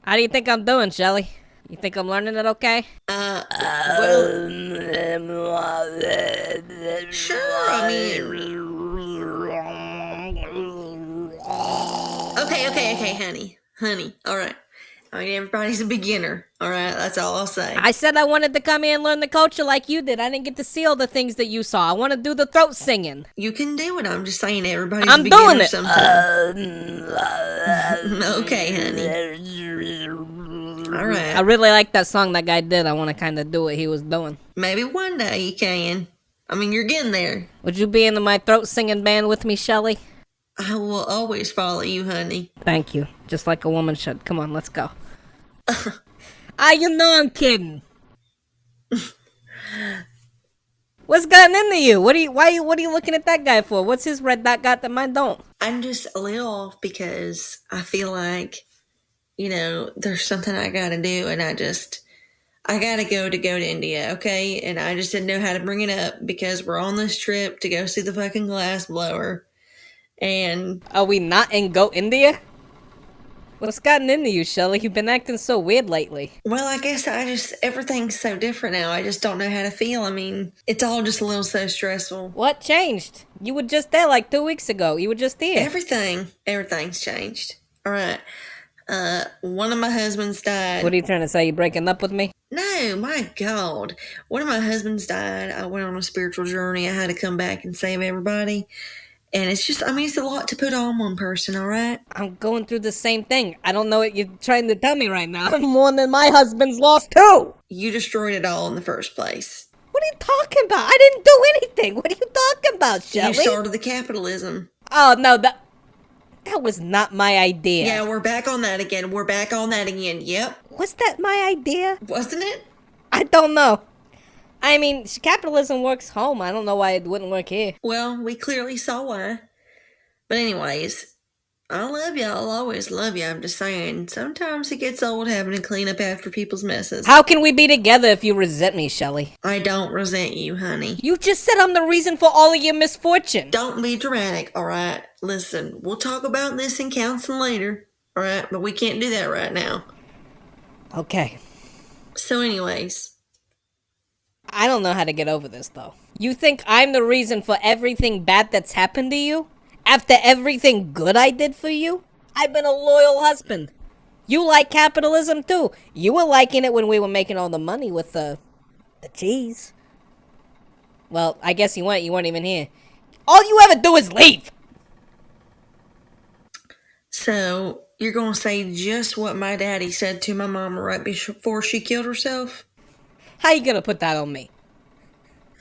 How do you think I'm doing, Shelley? You think I'm learning it okay? Well, sure, I mean... Okay, honey, alright. I mean, everybody's a beginner, alright? That's all I'll say. I said I wanted to come here and learn the culture like you did. I didn't get to see all the things that you saw. I want to do the throat singing. You can do it, I'm just saying everybody's I'm a beginner doing it. sometimes. Okay, honey. Alright. I really like that song that guy did. I want to kind of do what he was doing. Maybe one day you can. I mean, you're getting there. Would you be in my throat singing band with me, Shelley? I will always follow you, honey. Thank you. Just like a woman should. Come on, let's go. You know I'm kidding. What's gotten into you? What are you looking at that guy for? What's his red dot got that mine don't? I'm just a little off because I feel like, there's something I gotta do, and I gotta go to India, okay? And I just didn't know how to bring it up because we're on this trip to go see the fucking glassblower. And are we not in Go India? What's gotten into you, Shelley? You've been acting so weird lately. Well, I guess everything's so different now. I just don't know how to feel. I mean, it's all just a little so stressful. What changed? You were just there like 2 weeks ago. You were just here. Everything's changed. All right. One of my husbands died. What are you trying to say? You breaking up with me? No, my God. One of my husbands died. I went on a spiritual journey. I had to come back and save everybody. And it's just, it's a lot to put on one person, all right? I'm going through the same thing. I don't know what you're trying to tell me right now. More than my husband's lost too. You destroyed it all in the first place. What are you talking about? I didn't do anything. What are you talking about, Shelley? You started the capitalism. Oh, no, that was not my idea. Yeah, we're back on that again. Yep. Was that my idea? Wasn't it? I don't know. I mean, capitalism works home. I don't know why it wouldn't work here. Well, we clearly saw why. But anyways, I love you. I'll always love you. I'm just saying, sometimes it gets old having to clean up after people's messes. How can we be together if you resent me, Shelley? I don't resent you, honey. You just said I'm the reason for all of your misfortune. Don't be dramatic, all right? Listen, we'll talk about this in counseling later, all right? But we can't do that right now. Okay. So anyways, I don't know how to get over this, though. You think I'm the reason for everything bad that's happened to you? After everything good I did for you? I've been a loyal husband. You like capitalism, too. You were liking it when we were making all the money with the cheese. Well, I guess you weren't. You weren't even here. All you ever do is leave. So, you're going to say just what my daddy said to my mama right before she killed herself? How you gonna put that on me?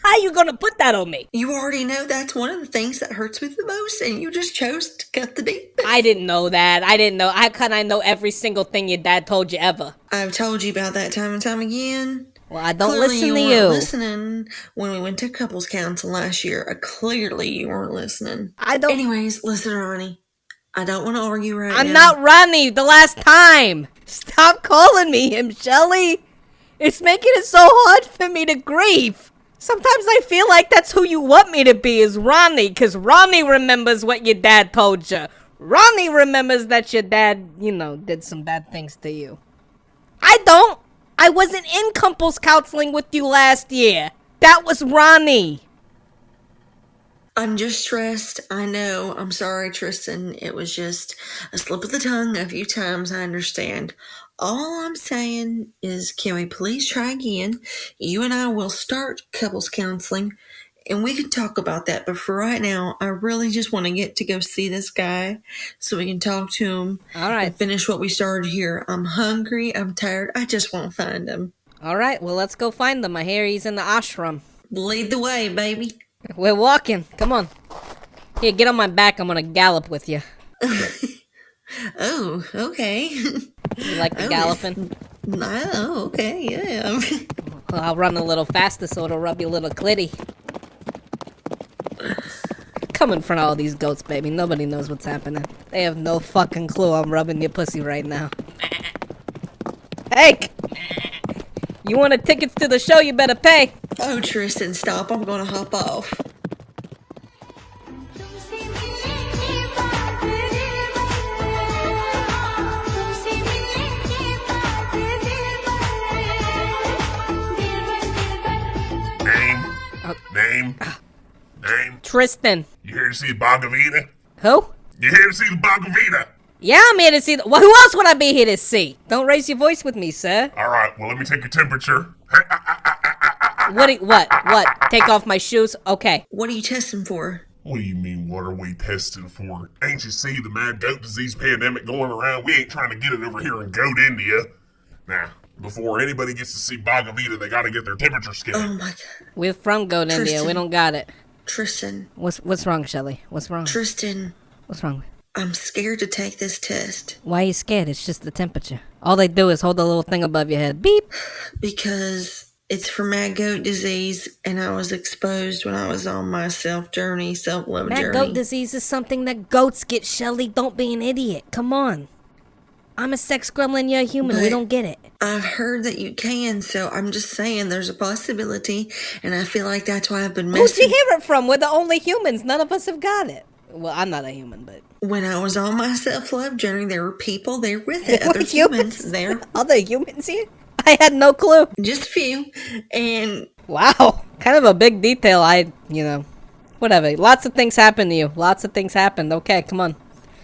How you gonna put that on me? You already know that's one of the things that hurts me the most, and you just chose to cut the deep. I didn't know that. How can I know every single thing your dad told you ever? I've told you about that time and time again. Well, I don't Clearly listen to you. You. Weren't listening when we went to couples counsel last year. Clearly you weren't listening. I don't. Anyways, listen, Ronnie. I don't want to argue right now. I'm not Ronnie. The last time. Stop calling me him, Shelley. It's making it so hard for me to grieve. Sometimes I feel like that's who you want me to be, is Ronnie, because Ronnie remembers what your dad told you. Ronnie remembers that your dad, did some bad things to you. I don't. I wasn't in couples counseling with you last year. That was Ronnie. I'm just stressed. I know. I'm sorry, Tristan. It was just a slip of the tongue a few times. I understand. All I'm saying is, can we please try again? You and I will start couples counseling, and we can talk about that. But for right now, I really just want to get to go see this guy so we can talk to him. All right. And finish what we started here. I'm hungry. I'm tired. I just want to find him. All right. Well, let's go find him. I hear he's in the ashram. Lead the way, baby. We're walking. Come on. Here, get on my back. I'm going to gallop with you. Oh, okay. You like the galloping? Oh, okay, yeah. Well, I'll run a little faster so it'll rub your little clitty. Come in front of all these goats, baby. Nobody knows what's happening. They have no fucking clue I'm rubbing your pussy right now. Hey! You want tickets to the show, you better pay. Oh, Tristan, stop. I'm gonna hop off. Tristan. You here to see Baa Gavidah? Who? You here to see the Baa Gavidah? Yeah, I'm here to see well, who else would I be here to see? Don't raise your voice with me, sir. Alright, well let me take your temperature. What? Take off my shoes? Okay. What are you testing for? What do you mean, what are we testing for? Ain't you see the mad goat disease pandemic going around? We ain't trying to get it over here in Goat, India. Now, before anybody gets to see Baa Gavidah, they gotta get their temperature scanned. Oh my god. We're from Goat India. Tristan. We don't got it. Tristan. What's wrong, Shelley? What's wrong? Tristan. What's wrong? I'm scared to take this test. Why are you scared? It's just the temperature. All they do is hold a little thing above your head. Beep. Because it's for mad goat disease, and I was exposed when I was on my self-love journey. Mad goat disease is something that goats get, Shelley. Don't be an idiot. Come on. I'm a sex gremlin, you're a human. We But don't get it. I've heard that you can, so I'm just saying there's a possibility, and I feel like that's why I've been Who'd you messing. hear it from? We're the only humans. None of us have got it. Well, I'm not a human, but... When I was on my self-love journey, there were people there with it, There other were humans there, Other humans here? I had no clue. just a few, and Wow. Kind of a big detail. Whatever. Lots of things happened to you. Lots of things happened. Okay, come on.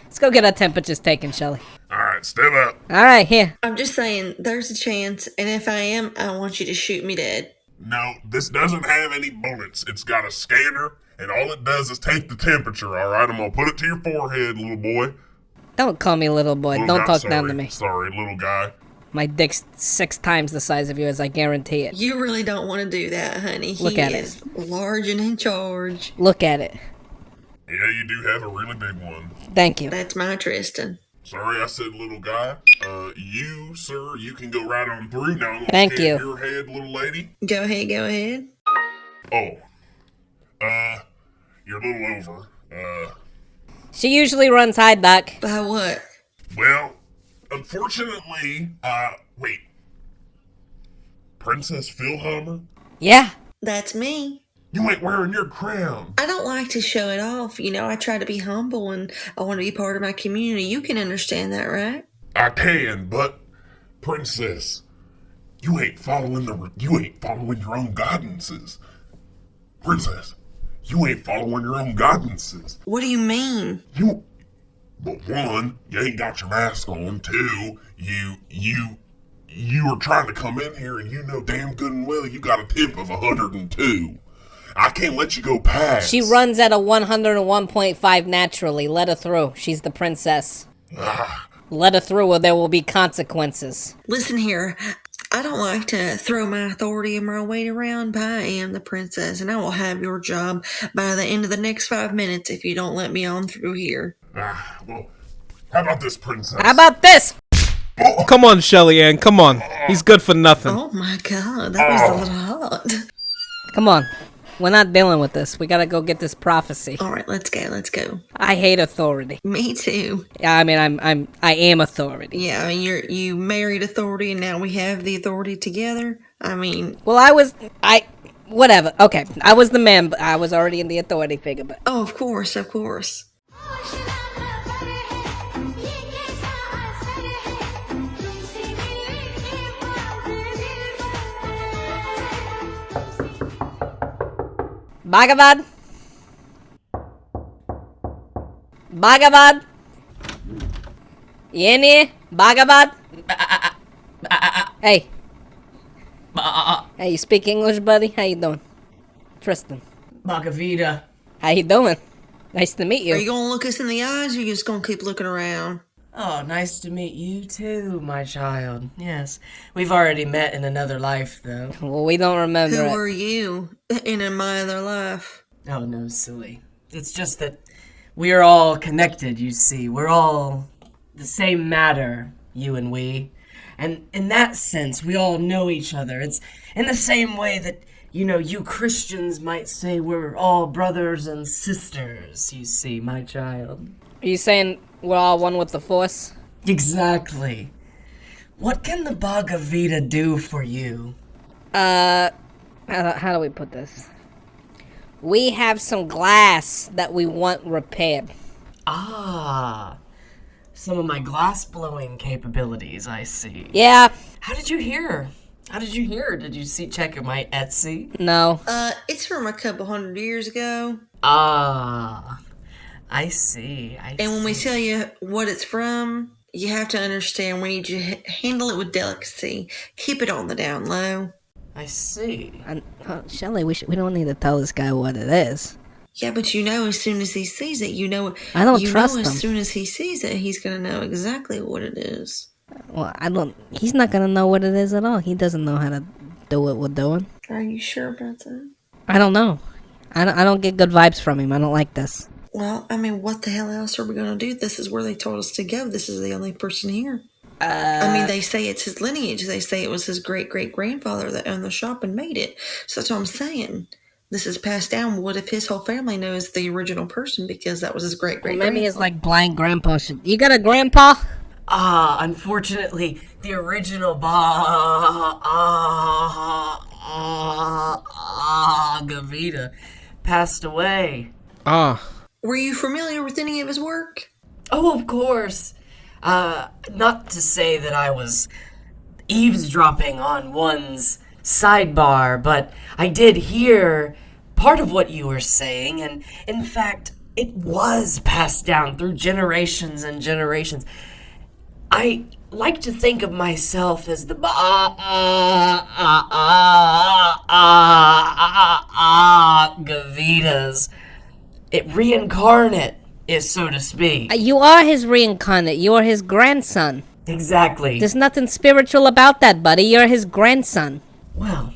Let's go get our temperatures taken, Shelley. Alright, step up. All right, here. I'm just saying there's a chance, and if I am, I want you to shoot me dead. No, this doesn't have any bullets. It's got a scanner, and all it does is take the temperature, alright? I'm gonna put it to your forehead, little boy. Don't call me little boy. Little Don't guy, talk down to me. Sorry, little guy. My dick's 6 times the size of yours, I guarantee it. You really don't want to do that, honey. Look He at it. is large and in charge. Look at it. Yeah, you do have a really big one. Thank you. That's my Tristan. Sorry, I said little guy. You, sir, you can go right on through now. I'm gonna Thank scan you. your head, little lady. Go ahead. Oh. You're a little over. She usually runs high, Doc. By what? Well, unfortunately, wait. Princess Philhammer? Yeah. That's me. You ain't wearing your crown. I don't like to show it off. I try to be humble and I want to be part of my community. You can understand that, right? I can, but Princess, you ain't following your own guidances. Princess, you ain't following your own guidances. What do you mean? Well, one, you ain't got your mask on. Two, you are trying to come in here and you know damn good and well you got a temp of 102. I can't let you go past. She runs at a 101.5 naturally. Let her through. She's the princess. Let her through or there will be consequences. Listen here. I don't like to throw my authority and my weight around, but I am the princess, and I will have your job by the end of the next 5 minutes if you don't let me on through here. Well, how about this, Princess? How about this? Come on, Shelley Ann, come on. He's good for nothing. Oh my god, that was a little hot. Come on. We're not dealing with this. We gotta go get this prophecy. Alright, let's go. I hate authority. Me too. I mean, I am authority. Yeah, I mean, you married authority, and now we have the authority together. I mean, Well, whatever. Okay, I was the man, but I was already in the authority figure, but... oh, of course. Bhagavad? You in here? Bhagavad? Hey. Hey, you speak English, buddy? How you doing? Tristan. Baa Gavidah. How you doing? Nice to meet Are you. you gonna look us in the eyes, or you just gonna keep looking around? Oh, nice to meet you too, my child. Yes. We've already met in another life, though. Well, we don't remember Who it. are you in my other life? Oh, no, silly. It's just that we're all connected, you see. We're all the same matter, you and we. And in that sense, we all know each other. It's in the same way that, you Christians might say we're all brothers and sisters, you see, my child. Are you saying we're all one with the Force? Exactly. What can the Baa Gavidah do for you? How do we put this? We have some glass that we want repaired. Ah, some of my glass blowing capabilities, I see. Yeah, How did you hear How did you hear? Did you check my Etsy? No. It's from a couple 100 years ago. Ah, I see. And when we tell you what it's from, you have to understand we need you to handle it with delicacy. Keep it on the down low. I see. Shelley, we don't need to tell this guy what it is. Yeah, but as soon as he sees it, I don't trust him. As soon as he sees it, he's going to know exactly what it is. Well, he's not gonna know what it is at all. He doesn't know how to do what we're doing. Are you sure about that? I don't know. I don't get good vibes from him. I don't like this. Well, I mean, what the hell else are we going to do? This is where they told us to go. This is the only person here. They say it's his lineage. They say it was his great-great-grandfather that owned the shop and made it. So that's what I'm saying. This is passed down. What if his whole family knows the original person because that was his great-great-grandfather? Maybe it's like blind grandpa shit. You got a grandpa? Unfortunately, the original Baa Gavidah passed away. Were you familiar with any of his work? Oh, of course. Not to say that I was eavesdropping on one's sidebar, but I did hear part of what you were saying, and in fact, it was passed down through generations and generations. I like to think of myself as the Baa Gavidahs. It reincarnate, is so to speak. You are his reincarnate. You are his grandson. Exactly. There's nothing spiritual about that, buddy. You're his grandson. Well,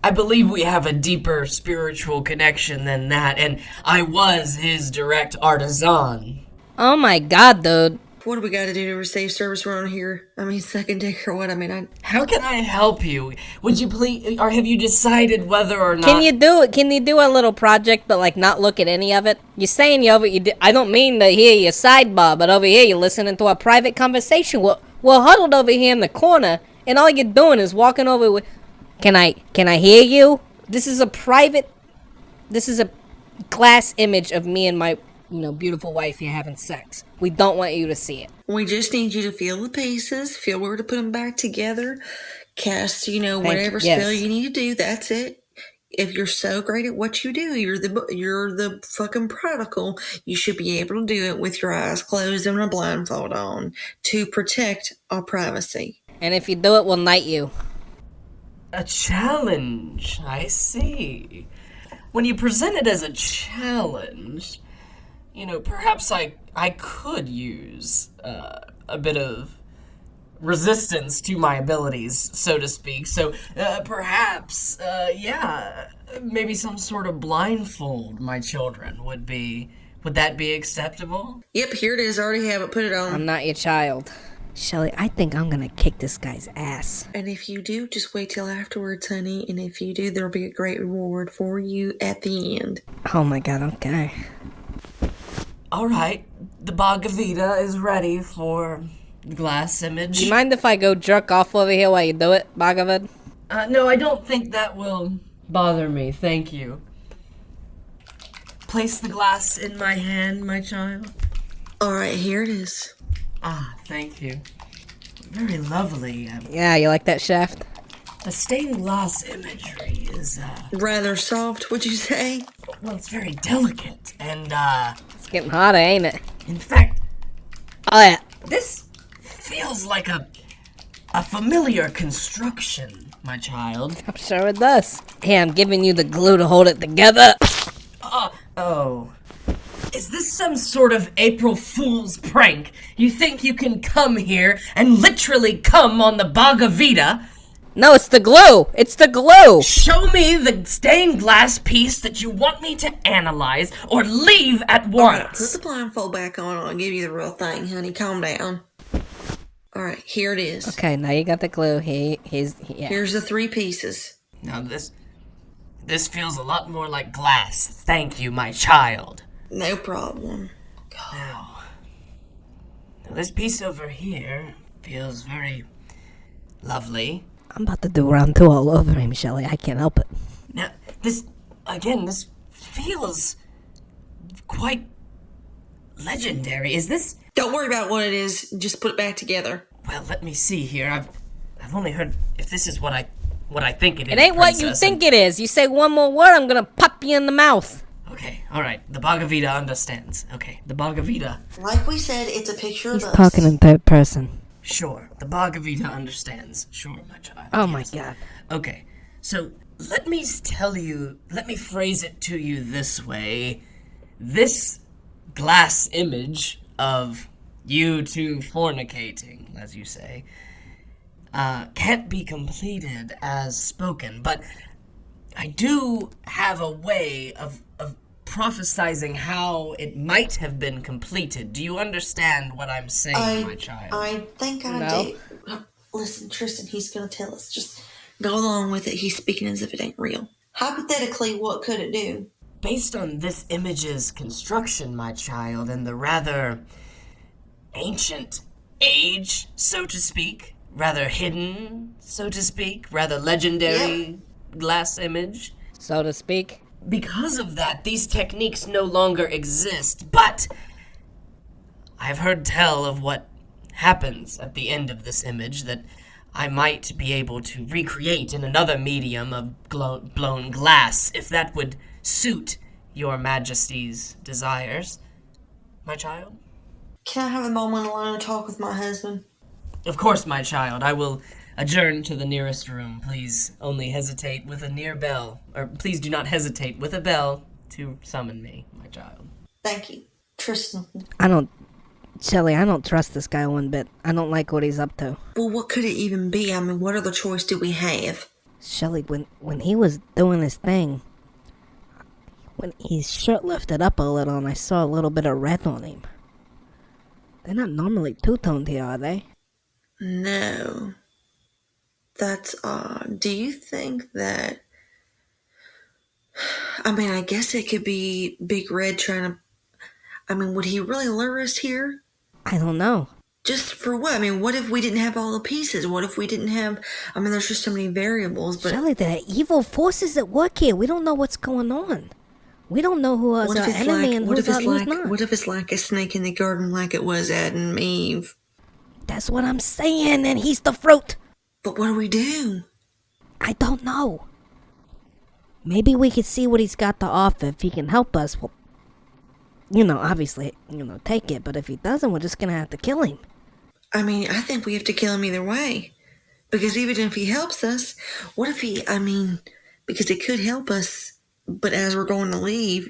I believe we have a deeper spiritual connection than that, and I was his direct artisan. Oh my god, dude. What do we got to do to receive service around here? I mean, second dick or what? I mean, How can I help you? Would you please, or have you decided whether or not... Can you do a little project, but like not look at any of it? You're saying I don't mean to hear your sidebar, but over here you're listening to a private conversation. We're huddled over here in the corner, and all you're doing is walking over with... Can I hear you? This is a glass image of me and my, beautiful wife here having sex. We don't want you to see it. We just need you to feel the pieces, feel where to put them back together, cast, whatever spell you need to do. That's it. If you're so great at what you do, you're the fucking prodigal. You should be able to do it with your eyes closed and a blindfold on to protect our privacy. And if you do it, we'll knight you. A challenge, I see. When you present it as a challenge, perhaps I could use a bit of resistance to my abilities, so to speak. So perhaps, maybe some sort of blindfold, my children, would that be acceptable? Yep, here it is. I already have it. Put it on. I'm not your child. Shelley, I think I'm gonna kick this guy's ass. And if you do, just wait till afterwards, honey. And if you do, there'll be a great reward for you at the end. Oh my god, okay. All right, the Baa Gavidah is ready for the glass image. Do you mind if I go jerk off over here while you do it, Baa Gavidah? No, I don't think that will bother me. Thank you. Place the glass in my hand, my child. All right, here it is. Thank you. Very lovely. Yeah, you like that shaft? The stained glass imagery is, rather soft, would you say? Well, it's very delicate, and, It's getting hotter, ain't it? in fact, Oh yeah. this feels like a familiar construction, my child. I'm sure it does. Hey, I'm giving you the glue to hold it together. Oh. Is this some sort of April Fool's prank? You think you can come here and literally come on the Baa Gavidah? No, it's the glue. It's the glue. Show me the stained glass piece that you want me to analyze, or leave at once. Put the blindfold back on and I'll give you the real thing, honey. Calm down. Alright, here it is. Okay, now you got the glue. Yeah. Here's the 3 pieces. Now this feels a lot more like glass. Thank you, my child. No problem. Now this piece over here feels very lovely. I'm about to do round 2 all over him, Shelley. I can't help it. Now, this feels quite legendary. Is this... Don't worry about what it is. Just put it back together. Well, let me see here. I've only heard, if this is what I think it is, It ain't what you princess, think it is. You say one more word, I'm gonna pop you in the mouth. Okay, alright, the Baa Gavidah understands. Okay, the Baa Gavidah. Like we said, it's a picture of He's us. talking in third person. Sure, the Baa Gavidah understands. Sure, my child. Oh yes. my god. Okay, so let me phrase it to you this way. This glass image of you two fornicating, as you say, can't be completed as spoken, but I do have a way of prophesizing how it might have been completed. Do you understand what I'm saying, my child? I think I No. do. Listen, Tristan, he's going to tell us. Just go along with it. He's speaking as if it ain't real. Hypothetically, what could it do? Based on this image's construction, my child, and the rather ancient age, so to speak, rather hidden, so to speak, rather legendary glass image, So to speak. because of that, these techniques no longer exist, but I've heard tell of what happens at the end of this image that I might be able to recreate in another medium of blown glass, if that would suit your majesty's desires, my child. Can I have a moment alone to talk with my husband? Of course, my child. I will adjourn to the nearest room. Please only hesitate with a near bell, or please do not hesitate with a bell to summon me, my child. Thank you. Tristan. Shelley, I don't trust this guy one bit. I don't like what he's up to. Well, what could it even be? I mean, what other choice do we have? Shelley, when he was doing his thing, when his shirt lifted up a little and I saw a little bit of red on him. They're not normally two-toned here, are they? No. That's odd. Do you think that... I mean, I guess it could be Big Red trying to... I mean, would he really lure us here? I don't know. Just for what? I mean, what if we didn't have all the pieces? What if we didn't have... I mean, there's just so many variables, but... Shelley, there are evil forces at work here. We don't know what's going on. We don't know who is our enemy and who's not. What if it's like a snake in the garden like it was Adam and Eve? That's what I'm saying, and he's the fruit. But what do we do? I don't know. Maybe we could see what he's got to offer. If he can help us, well, obviously, take it. But if he doesn't, we're just gonna have to kill him. I mean, I think we have to kill him either way. Because even if he helps us, what if because it could help us, but as we're going to leave,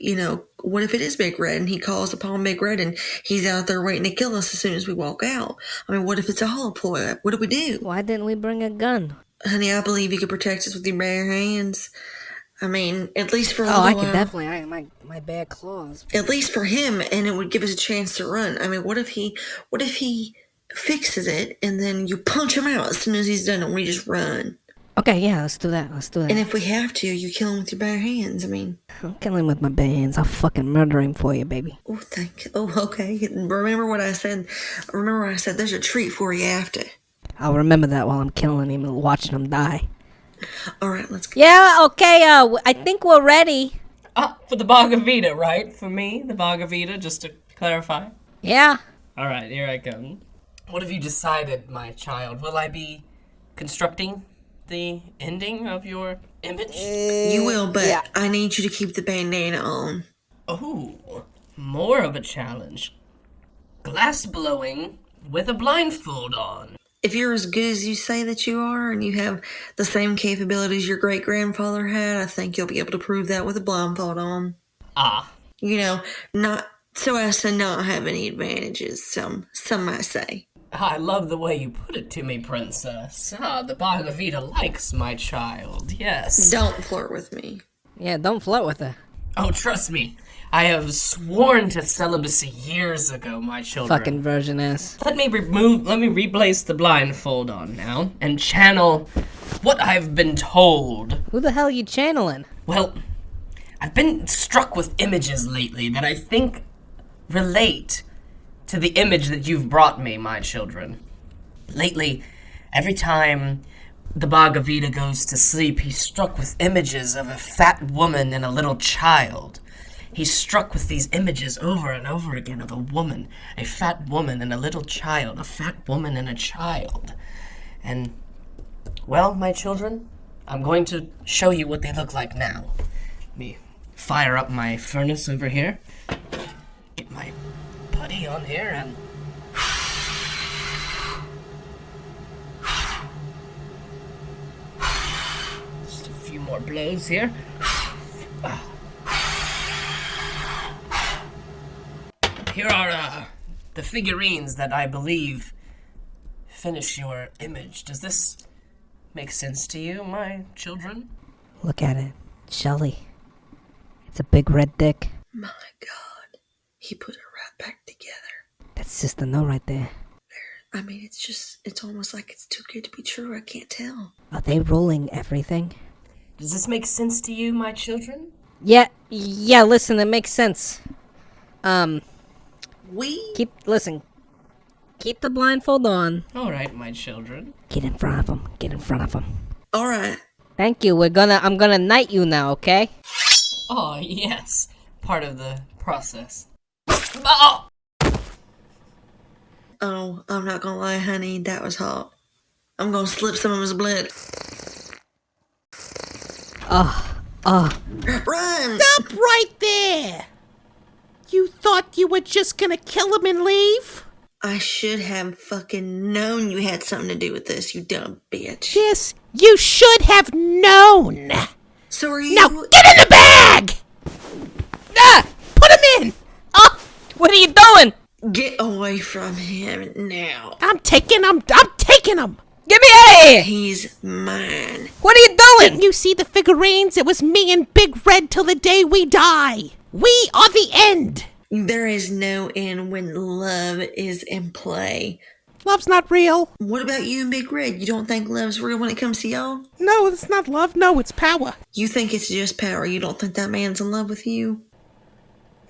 what if it is Big Red and he calls upon Big Red and he's out there waiting to kill us as soon as we walk out? I mean, what if it's a whole ploy? What do we do? Why didn't we bring a gun? Honey, I believe you could protect us with your bare hands. I mean, at least for a Oh, little I while. could definitely. My bare claws. At least for him, and it would give us a chance to run. I mean, what if he fixes it and then you punch him out as soon as he's done and we just run? Okay, yeah, let's do that. And if we have to, you kill him with your bare hands. I mean, I'll kill him with my bare hands. I'll fucking murder him for you, baby. oh, thank you. Oh, okay. Remember what I said? Remember I said there's a treat for you after. I'll remember that while I'm killing him and watching him die. All right, let's go. Yeah, okay, I think we're ready. For the Baa Gavidah, right? For me, the Baa Gavidah, just to clarify. Yeah. All right, here I come. What have you decided, my child? Will I be constructing the ending of your image? You will, but I need you to keep the bandana on. Oh, more of a challenge. Glass blowing with a blindfold on. If you're as good as you say that you are and you have the same capabilities your great-grandfather had, I think you'll be able to prove that with a blindfold on. Ah. Not so as to not have any advantages, some might say. I love the way you put it to me, princess. The Baa Gavidah likes my child, yes. Don't flirt with me. Yeah, don't flirt with her. Oh, trust me. I have sworn to celibacy years ago, my children. Fucking virgin ass. Let me replace the blindfold on now and channel what I've been told. Who the hell are you channeling? Well, I've been struck with images lately that I think relate to the image that you've brought me, my children. Lately, every time the Baa Gavidah goes to sleep, he's struck with images of a fat woman and a little child. He's struck with these images over and over again of a woman, a fat woman and a little child, a fat woman and a child. And Well, my children, I'm going to show you what they look like now. Let me fire up my furnace over here. Get my putty on here and... Just a few more blows here. Here are the figurines that I believe finish your image. Does this make sense to you, my children? Look at it. Shelley. It's a big red dick. My God. He put it right back together. That's Sister No right there. I mean, it's almost like it's too good to be true. I can't tell. Are they rolling everything? Does this make sense to you, my children? Yeah, listen, it makes sense. Listen. Keep the blindfold on. All right, my children. Get in front of him. All right. Thank you. I'm gonna knight you now, okay? Oh, yes. Part of the process. Oh! Oh, I'm not gonna lie, honey. That was hot. I'm gonna slip some of his blood. Run! Stop right there! You thought you were just gonna kill him and leave? I should have fucking known you had something to do with this, you dumb bitch. Yes, you should have known. So are you... Now get in the bag! Put him in! What are you doing? Get away from him now. I'm taking him! Get me out of here! He's mine. What are you doing? Didn't you see the figurines? It was me and Big Red till the day we die. We are the end. There is no end when love is in play. Love's not real. What about you and Big Red? You don't think love's real when it comes to y'all? No, it's not love. No, it's power. You think it's just power. You don't think that man's in love with you?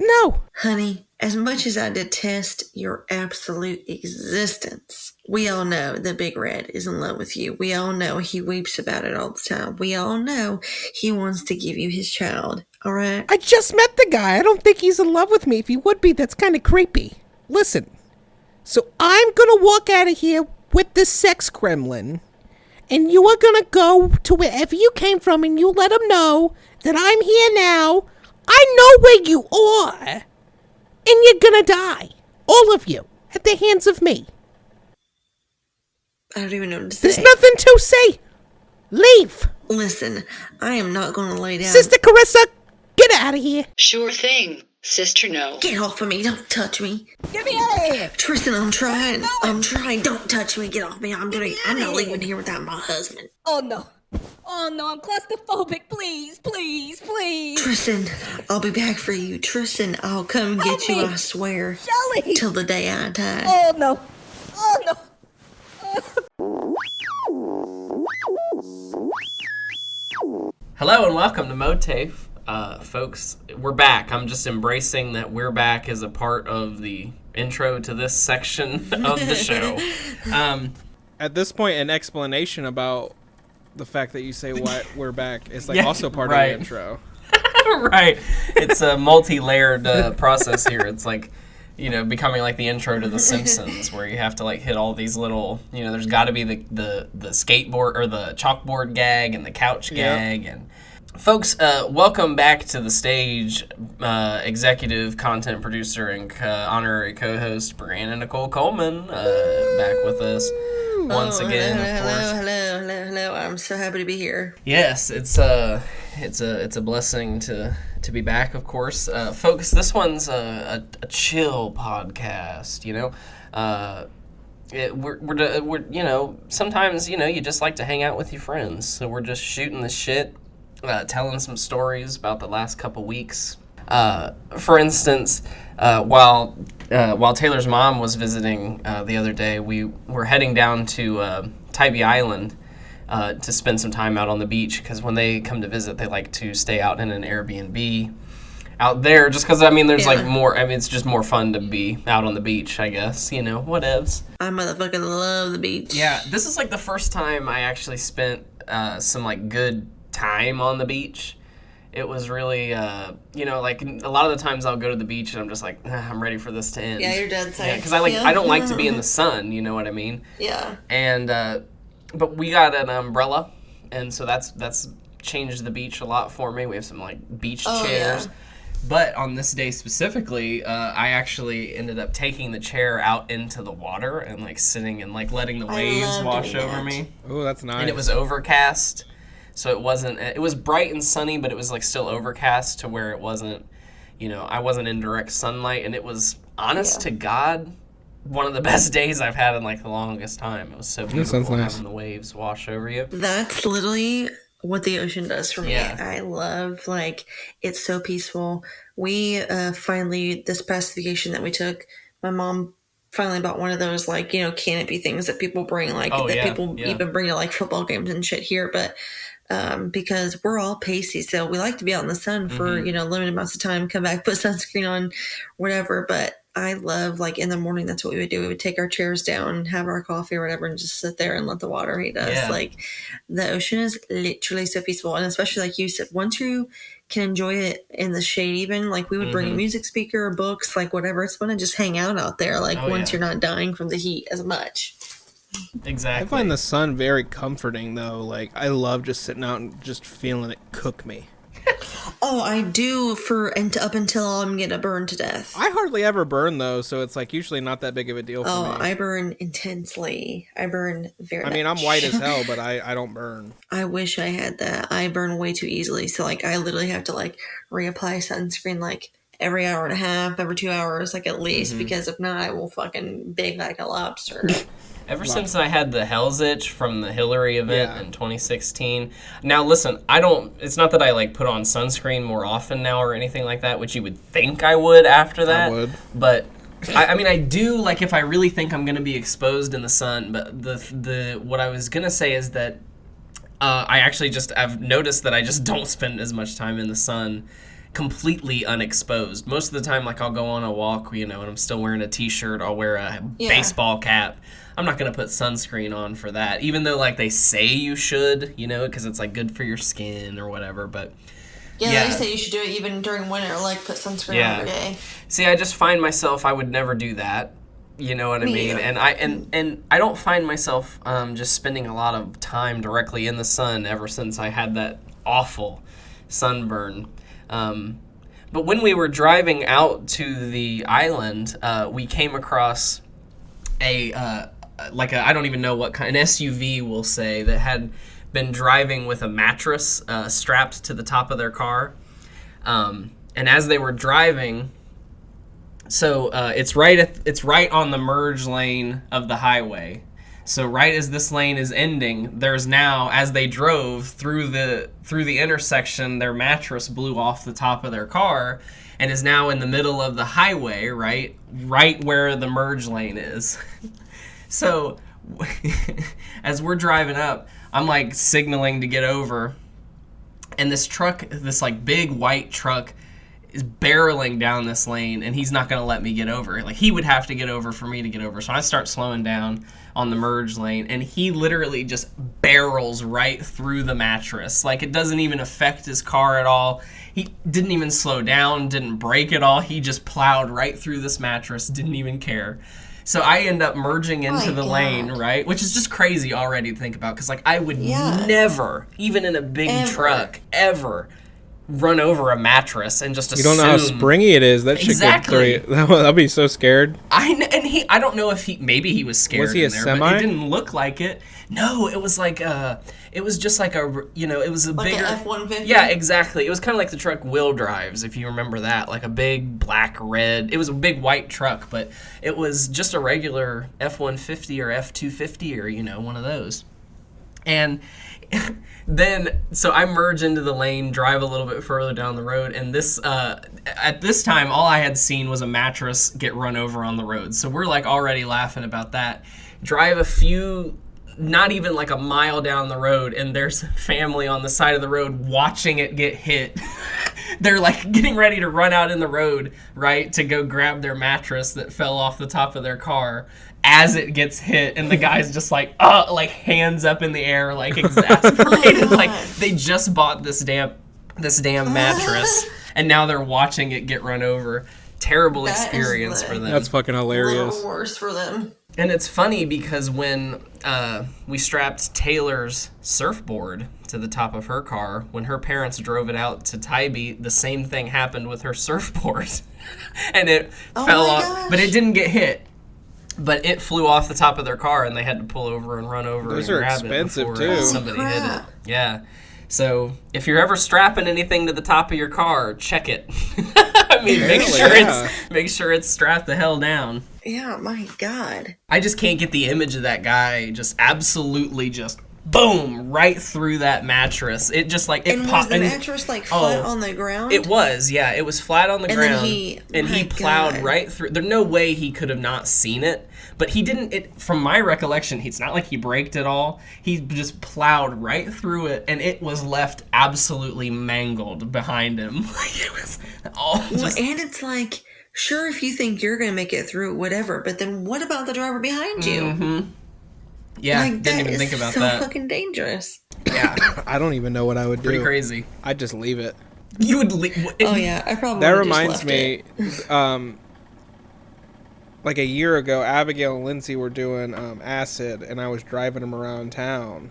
No. Honey, as much as I detest your absolute existence, we all know that Big Red is in love with you. We all know he weeps about it all the time. We all know he wants to give you his child. All right? I just met the guy. I don't think he's in love with me. If he would be, that's kind of creepy. Listen. So I'm going to walk out of here with this sex gremlin, and you are going to go to wherever you came from, and you let him know that I'm here now. I know where you are, and you're going to die. All of you, at the hands of me. I don't even know what to say. There's nothing to say. Leave. Listen, I am not going to lay down. Sister Carissa, get out of here. Sure thing, Sister No. Get off of me. Don't touch me. Get me out of here! Tristan, I'm trying. I'm trying. Don't touch me. Get off me. I'm not leaving here without my husband. Oh no, I'm claustrophobic. Please. Tristan, I'll be back for you. Tristan, I'll come get you, me. I swear. Shelley! Till the day I die. Oh no. Hello and welcome to MOATAIF. Folks, we're back. I'm just embracing that we're back as a part of the intro to this section of the show. At this point, an explanation about the fact that you say what we're back is like also part right. of the intro. Right. It's a multi-layered process here. It's like, becoming like the intro to The Simpsons, where you have to like hit all these little, there's got to be the skateboard or the chalkboard gag and the couch gag. And folks, welcome back to the stage, executive content producer and honorary co-host Brandon Nicole Coleman, back with us once again. Hello. I'm so happy to be here. Yes, it's a blessing to be back, of course. Folks, this one's a chill podcast, we're sometimes, you just like to hang out with your friends. So we're just shooting the shit, telling some stories about the last couple weeks. For instance, while Taylor's mom was visiting the other day, we were heading down to Tybee Island to spend some time out on the beach, because when they come to visit, they like to stay out in an Airbnb out there, just because, there's like more, it's just more fun to be out on the beach, I guess, whatevs. I motherfucking love the beach. Yeah, this is like the first time I actually spent some like good time on the beach. It was really, like a lot of the times I'll go to the beach and I'm just like, I'm ready for this to end. Yeah, you're dead. Yeah, because I don't like to be in the sun, you know what I mean? Yeah. And but we got an umbrella, and so that's changed the beach a lot for me. We have some like beach chairs. Yeah. But on this day specifically, I actually ended up taking the chair out into the water and like sitting and like letting the waves wash over me. Oh, that's nice. And it was overcast, so it wasn't. It was bright and sunny, but it was like still overcast to where it wasn't. I wasn't in direct sunlight, and it was honest to God one of the best days I've had in like the longest time. It was so beautiful having the waves wash over you. That's literally what the ocean does for me. Yeah. I love, like, it's so peaceful. We finally, this past vacation that we took, my mom finally bought one of those, like, canopy things that people bring, like, people even bring to, like, football games and shit here, but because we're all pasty, so we like to be out in the sun for, limited amounts of time, come back, put sunscreen on, whatever, but I love, like, in the morning, that's what we would do. We would take our chairs down, have our coffee or whatever, and just sit there and let the water eat us. Yeah. Like, the ocean is literally so peaceful. And especially, like you said, once you can enjoy it in the shade, even, like, we would bring a music speaker, books, like, whatever. It's fun to just hang out there, like, once you're not dying from the heat as much. Exactly. I find the sun very comforting, though. Like, I love just sitting out and just feeling it cook me. Oh, I do up until I'm gonna burn to death. I hardly ever burn, though, so it's like usually not that big of a deal for me. Oh, I burn intensely. I burn very much. I'm white as hell, but I don't burn. I wish I had that. I burn way too easily. So, like, I literally have to, like, reapply sunscreen, like, every hour and a half, every 2 hours, like, at least. Because if not, I will fucking bake like a lobster. Ever since I had the Hell's Itch from the Hillary event in 2016. Now, listen, it's not that I, like, put on sunscreen more often now or anything like that, which you would think I would after that. I would. But, I do, like, if I really think I'm going to be exposed in the sun. But what I was going to say is that I've noticed that I just don't spend as much time in the sun completely unexposed. Most of the time, like, I'll go on a walk, and I'm still wearing a t-shirt, I'll wear a baseball cap. I'm not going to put sunscreen on for that, even though, like, they say you should, because it's, like, good for your skin or whatever, but they say you should do it even during winter, like, put sunscreen on every day. See, I just find myself, I would never do that, you know what I mean? And I don't find myself just spending a lot of time directly in the sun ever since I had that awful sunburn. But when we were driving out to the island, we came across I don't even know what kind, an SUV, we'll say, that had been driving with a mattress strapped to the top of their car. And as they were driving, so it's right on the merge lane of the highway. So right as this lane is ending, there's now, as they drove through the intersection, their mattress blew off the top of their car and is now in the middle of the highway, right where the merge lane is. So as we're driving up, I'm, like, signaling to get over, and this truck, this, like, big white truck, is barreling down this lane, and he's not going to let me get over. Like, he would have to get over for me to get over. So I start slowing down on the merge lane, and he literally just barrels right through the mattress. Like, it doesn't even affect his car at all. He didn't even slow down, didn't brake at all. He just plowed right through this mattress, didn't even care. So I end up merging into the lane, right? Which is just crazy already to think about, because, like, I would never, even in a big truck, ever run over a mattress and just assume. You don't know how springy it is. That shit could throw you. I'd be so scared. I don't know if maybe he was scared. Was he a in there, semi? But it didn't look like it. No, it was like it was just like it was a like bigger an F-150? Yeah, exactly. It was kind of like the truck Will drives, if you remember that, like a big black red. It was a big white truck, but it was just a regular F-150 or F-250 or one of those. And then, so I merge into the lane, drive a little bit further down the road, and this, at this time, all I had seen was a mattress get run over on the road. So we're, like, already laughing about that. Drive a few, not even like a mile down the road, and there's a family on the side of the road watching it get hit. They're, like, getting ready to run out in the road, right, to go grab their mattress that fell off the top of their car as it gets hit, and the guy's just like hands up in the air, like, exasperated. Like, they just bought this damn mattress, and now they're watching it get run over. Terrible experience for them. That's fucking hilarious. A little worse for them. And it's funny because when we strapped Taylor's surfboard to the top of her car, when her parents drove it out to Tybee, the same thing happened with her surfboard. And it fell off, gosh. but it didn't get hit. But it flew off the top of their car, and they had to pull over and run over Those and are grab expensive, it before too. somebody hit it. Crap. Yeah. So if you're ever strapping anything to the top of your car, check it. I mean, make sure it's strapped the hell down. Yeah, my God. I just can't get the image of that guy just absolutely just boom right through that mattress. It just like it And was popped. the mattress like flat on the ground? It was, yeah. It was flat on the And then ground, he- and he my plowed God. right through. There's no way he could have not seen it, but he didn't. It from my recollection, it's not like he braked at all. He just plowed right through it, and it was left absolutely mangled behind him. Like it was all Well, just. and it's like, sure, if you think you're going to make it through, whatever, but then what about the driver behind you? Mm-hmm. Yeah, Like, didn't even that think is about so that. fucking dangerous. Yeah, I don't even know what I would do. pretty crazy. I'd just leave it. You would leave. Oh, yeah, I probably That would've reminds just me, left it. like a year ago, Abigail and Lindsay were doing acid, and I was driving them around town,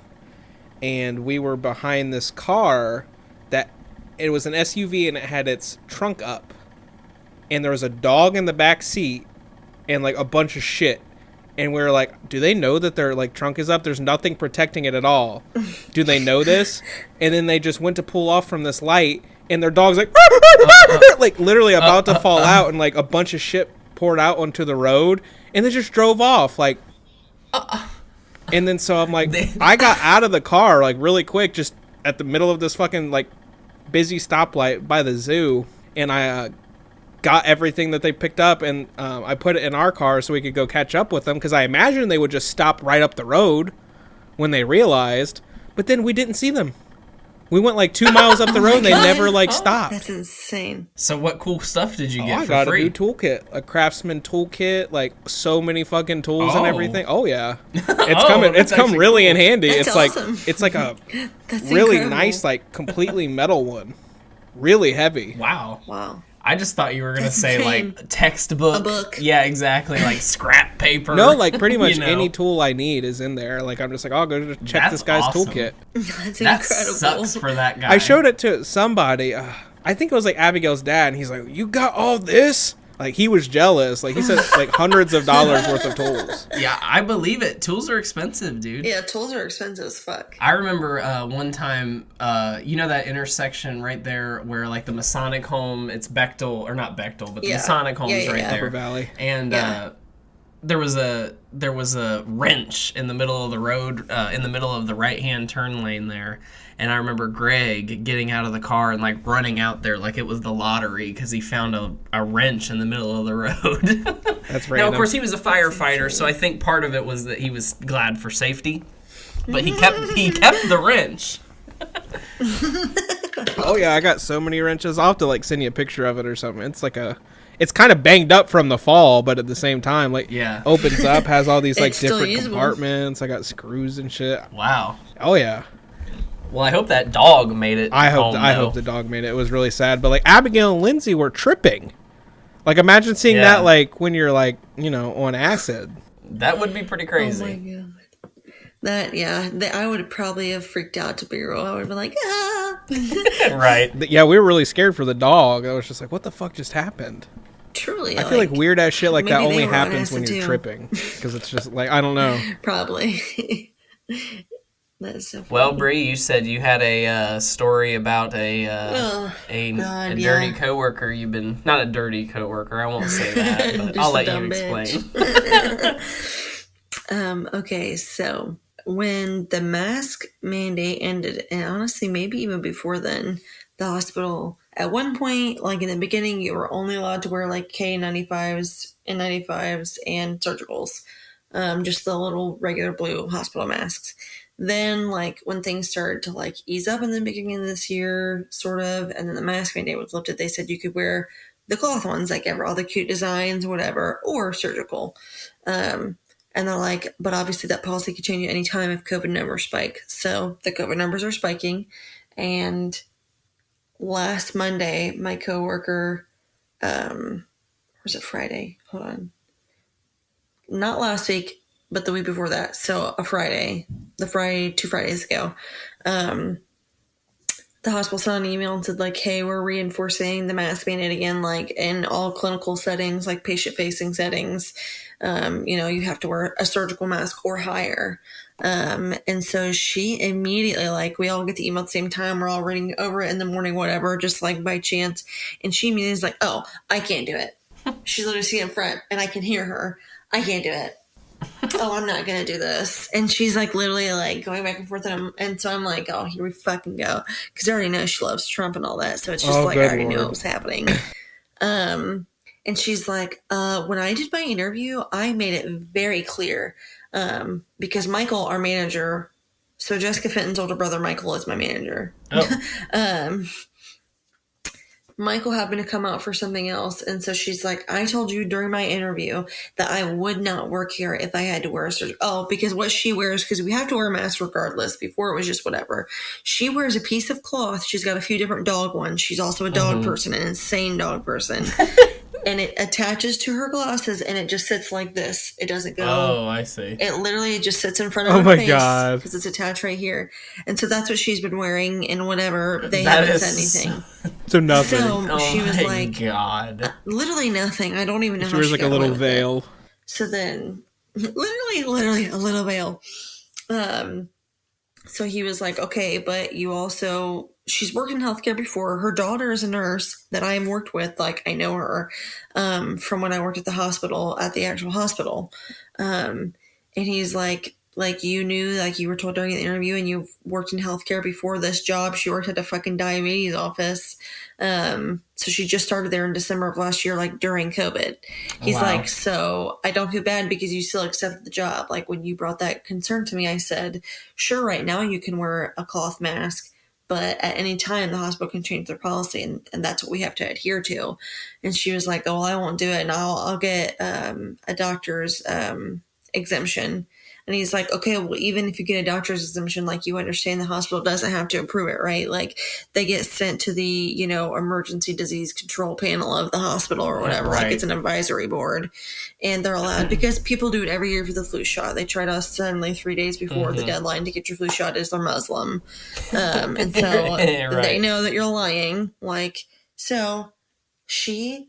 and we were behind this car that it was an SUV and it had its trunk up, and there was a dog in the back seat, and like a bunch of shit. And we were like, do they know that their like trunk is up? There's nothing protecting it at all. Do they know this? And then they just went to pull off from this light, and their dog's like, like literally about to fall out, and like a bunch of shit poured out onto the road, and they just drove off. Like, and then so I'm like, I got out of the car like really quick, just at the middle of this fucking like busy stoplight by the zoo, and I got everything that they picked up, and I put it in our car so we could go catch up with them, because I imagined they would just stop right up the road when they realized, but then we didn't see them. We went like 2 miles up the road, and they God. never like stopped. That's insane. So what cool stuff did you get I for got free? a new toolkit, a Craftsman toolkit, like so many fucking tools and Oh. everything. Oh yeah, it's Oh, coming. that's It's come actually really cool. in handy. That's it's awesome. like it's like a That's really incredible. nice, like completely metal one, really heavy. Wow. Wow. I just thought you were gonna That's say insane. like textbook. A book. Yeah, exactly. Like scrap paper. No, like pretty much You know? any tool I need is in there. Like I'm just like, I'll go just check That's this guy's awesome. toolkit. That's That incredible. sucks for that guy. I showed it to somebody. I think it was like Abigail's dad, and he's like, "You got all this?" Like he was jealous. Like he said, like hundreds of dollars worth of tools. Yeah, I believe it. Tools are expensive, dude. Yeah, tools are expensive as fuck. I remember one time, you know that intersection right there where like the Masonic home, it's Bechtel, or not Bechtel, but the Yeah. Masonic home's Yeah, right yeah. there. Upper Valley. And Yeah. there was a wrench in the middle of the road, in the middle of the right-hand turn lane there. And I remember Greg getting out of the car and like running out there like it was the lottery because he found a wrench in the middle of the road. That's Now, random. of course, he was a firefighter, so I think part of it was that he was glad for safety. But he kept the wrench. Oh yeah, I got so many wrenches. I'll have to like send you a picture of it or something. It's kind of banged up from the fall, but at the same time, like Yeah. opens up, has all these like It's still different usable. compartments. I got screws and shit. Wow. Oh yeah. Well, I hope that dog made it. I hope home, though. the dog made it. It was really sad, but like Abigail and Lindsay were tripping. Like imagine seeing Yeah. that like when you're like, you know, on acid. That would be pretty Oh my crazy. god. That, yeah, I would probably have freaked out to be real. I would have been like, ah. Right. Yeah, we were really scared for the dog. I was just like, what the fuck just happened? Truly. I feel like weird ass shit like that maybe they only were on happens when acid, you're too. tripping. Because it's just like, I don't know. Probably. That's so funny. Well, Bree, you said you had a story about a God, dirty yeah. coworker. You've been not a dirty coworker. I won't say that, but Just I'll a let you dumb explain. Okay, so when the mask mandate ended, and honestly, maybe even before then, the hospital, at one point, like in the beginning, you were only allowed to wear like K95s, N95s, and surgicals. Just the little regular blue hospital masks. Then, like, when things started to, like, ease up in the beginning of this year, sort of, and then the mask mandate was lifted, they said you could wear the cloth ones, like, ever, all the cute designs, whatever, or surgical. And they're like, but obviously that policy could change at any time if COVID numbers spike. So the COVID numbers are spiking. And last Monday, my coworker, or was it Friday? Hold on. not last week, but the week before that. So a Friday, 2 Fridays ago, the hospital sent an email and said, like, hey, we're reinforcing the mask mandate again, like in all clinical settings, like patient facing settings. You have to wear a surgical mask or higher. And so she immediately, like, we all get the email at the same time. We're all reading over it in the morning, whatever, just like by chance. And she immediately is like, oh, I can't do it. She's literally sitting in front and I can hear her. I can't do it. Oh, I'm not going to do this. And she's like literally like going back and forth. And so I'm like, oh, here we fucking go. Because I already know she loves Trump and all that. So it's just I already knew it was happening. And she's like, when I did my interview, I made it very clear. Because Michael, our manager, so Jessica Fenton's older brother, Michael, is my manager. Oh. Michael happened to come out for something else. And so she's like, I told you during my interview that I would not work here if I had to wear a surgical. Oh, because what she wears, because we have to wear a mask regardless. Before it was just whatever. She wears a piece of cloth. She's got a few different dog ones. She's also a dog person, an insane dog person. And it attaches to her glasses and it just sits like this. It doesn't go. Oh, I see. It literally just sits in front of her face. God. Because it's attached right here. And so that's what she's been wearing and whatever. They haven't said anything. So nothing. So she was my like, God. Literally nothing. I don't even know She how wears she like got a little away with it. veil. So then, literally a little veil. So he was like, okay, but you also, she's worked in healthcare before. Her daughter is a nurse that I worked with. Like, I know her from when I worked at the hospital, at the actual hospital. And he's like, you knew, like you were told during the interview and you've worked in healthcare before this job. She worked at a fucking diabetes office. So she just started there in December of last year, like during COVID. He's like, so I don't feel bad because you still accepted the job. Like when you brought that concern to me, I said, sure, right now you can wear a cloth mask, but at any time the hospital can change their policy and that's what we have to adhere to. And she was like, oh, well, I won't do it. And I'll get a doctor's exemption. And he's like, okay, well, even if you get a doctor's exemption, like you understand the hospital doesn't have to approve it, right? Like they get sent to the, emergency disease control panel of the hospital or whatever. Right. Like it's an advisory board and they're allowed because people do it every year for the flu shot. They try to suddenly 3 days before the deadline to get your flu shot is they're Muslim. And so they know that you're lying. Like, so she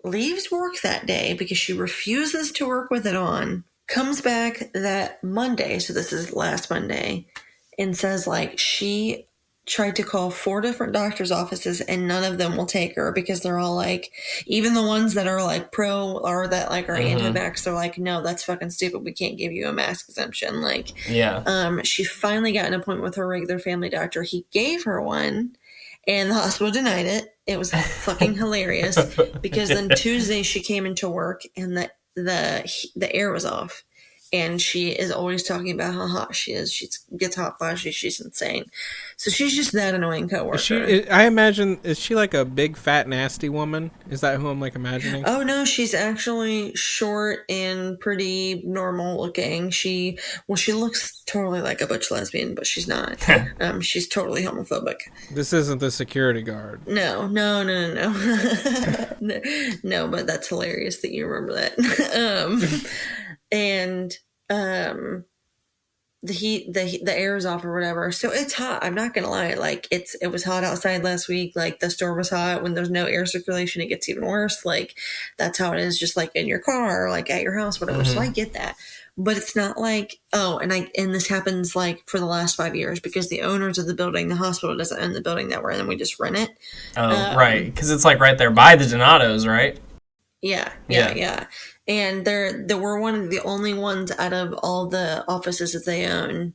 leaves work that day because she refuses to work with it on. Comes back that Monday, so this is last Monday, and says like she tried to call 4 different doctor's offices and none of them will take her because they're all like, even the ones that are like pro or that like are anti-vax, they're like, no, that's fucking stupid. We can't give you a mask exemption. Like, she finally got an appointment with her regular family doctor. He gave her one and the hospital denied it. It was fucking hilarious because then Tuesday she came into work and the air was off and she is always talking about how hot she is. She gets hot flashes. She's insane. So she's just that annoying coworker. I imagine, is she like a big fat nasty woman? Is that who I'm like imagining? Oh no, she's actually short and pretty normal looking. She looks totally like a butch lesbian, but she's not. She's totally homophobic. This isn't the security guard. No. No, but that's hilarious that you remember that. The air is off or whatever. So it's hot. I'm not going to lie. Like it was hot outside last week. Like the store was hot. When there's no air circulation, it gets even worse. Like that's how it is just like in your car or like at your house, whatever. So I get that. But it's not like, and this happens like for the last 5 years because the owners of the building, the hospital doesn't own the building that we're in and we just rent it. Oh, right. Because it's like right there by the Donatos, right? Yeah. And they were one of the only ones out of all the offices that they own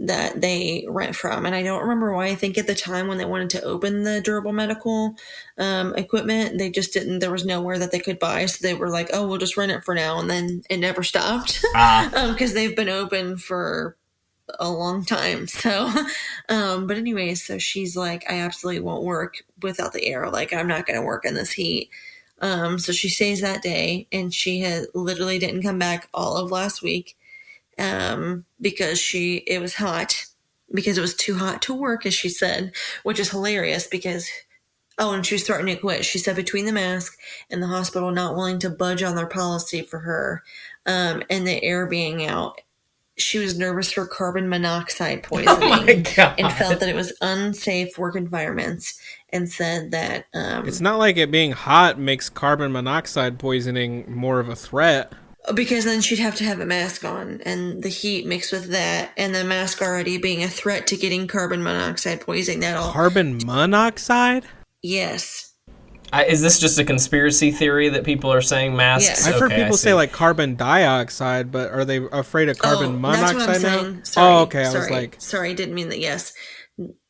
that they rent from. And I don't remember why. I think at the time when they wanted to open the durable medical equipment, they just didn't. There was nowhere that they could buy. So they were like, oh, we'll just rent it for now. And then it never stopped because they've been open for a long time. So, but anyways, so she's like, I absolutely won't work without the air. Like, I'm not going to work in this heat. So she stays that day and she had literally didn't come back all of last week, because it was hot because it was too hot to work, as she said, which is hilarious because Oh, and she was threatening to quit. She said between the mask and the hospital not willing to budge on their policy for her, and the air being out, she was nervous for carbon monoxide poisoning Oh my God. and felt that it was unsafe work environments, and said that It's not like it being hot makes carbon monoxide poisoning more of a threat. because then she'd have to have a mask on, and the heat mixed with that, and the mask already being a threat to getting carbon monoxide poisoning. That all, Carbon monoxide? yes, Is this just a conspiracy theory that people are saying masks? Yes. I've heard Okay, I people see. say like carbon dioxide, but are they afraid of carbon that's what I'm monoxide now? saying. Sorry, Oh, okay. I was sorry, like, sorry, didn't mean that. Yes,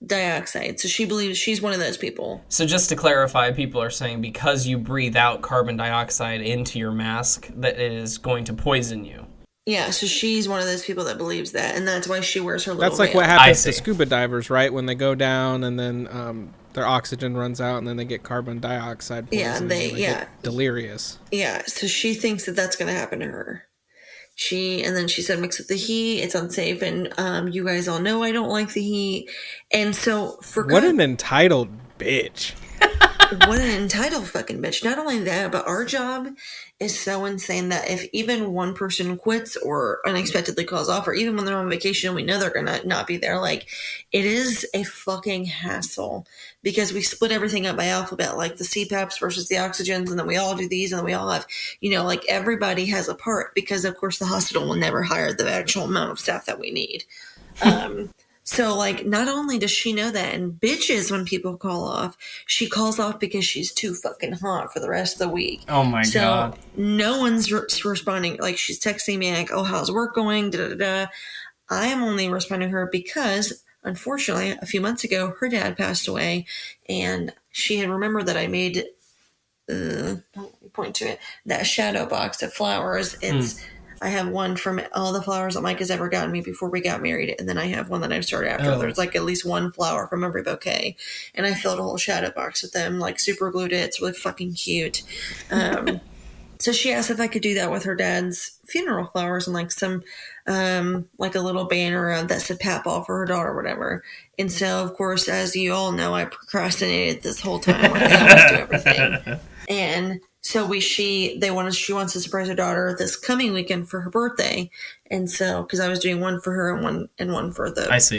dioxide. So she believes she's one of those people. So just to clarify, people are saying because you breathe out carbon dioxide into your mask, that it is going to poison you. Yeah, so she's one of those people that believes that, and that's why she wears her little that's like veil. what I happens see. to scuba divers, right? When they go down and then their oxygen runs out and then they get carbon dioxide poisoning. Yeah, and they get delirious. Yeah, so she thinks that that's going to happen to her. And then she said, mix with the heat, it's unsafe, and you guys all know I don't like the heat. And so for What an entitled bitch. what an entitled fucking bitch. Not only that, but our job is so insane that if even one person quits or unexpectedly calls off, or even when they're on vacation and we know they're gonna not be there, like, it is a fucking hassle because we split everything up by alphabet, like the CPAPs versus the oxygens, and then we all do these, and then we all have, like, everybody has a part because of course the hospital will never hire the actual amount of staff that we need. So, like, not only does she know that, and bitches when people call off, she calls off because she's too fucking hot for the rest of the week. Oh my So God. no one's responding. Like, she's texting me like, oh, how's work going? Da, da, da. I am only responding to her because, unfortunately, a few months ago, her dad passed away, and she had remembered that I made, let me point to it, that shadow box of flowers. It's I have one from all the flowers that Mike has ever gotten me before we got married, and then I have one that I've started after. Oh. There's like at least one flower from every bouquet, and I filled a whole shadow box with them, like super glued it. It's really fucking cute. So she asked if I could do that with her dad's funeral flowers and like some, like a little banner that said "Pat Ball" for her daughter or whatever. And so, of course, as you all know, I procrastinated this whole time. Like, I always do everything. And so she wants to surprise her daughter this coming weekend for her birthday. And so, because I was doing one for her and one for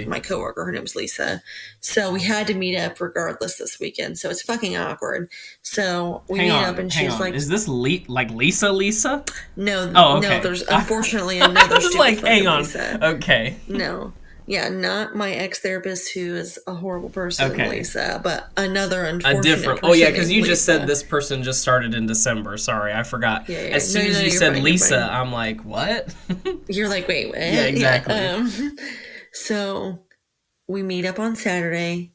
my coworker, her name's Lisa. So we had to meet up regardless this weekend. So it's fucking awkward. So we meet up and she's like, "Is this like Lisa?" No, Oh, okay. no. There's unfortunately another. I was stupid like, fucking hang on. Lisa. Okay. No. Yeah, not my ex-therapist who is a horrible person, Okay. Lisa, but another unfortunate A different. person Oh yeah, named because you just Lisa. said this person just started in December. Sorry, I forgot. Yeah. As No, soon as no, you you're said fine, you're Lisa, fine. I'm like, what? You're like, wait, what? Yeah, exactly. So we meet up on Saturday,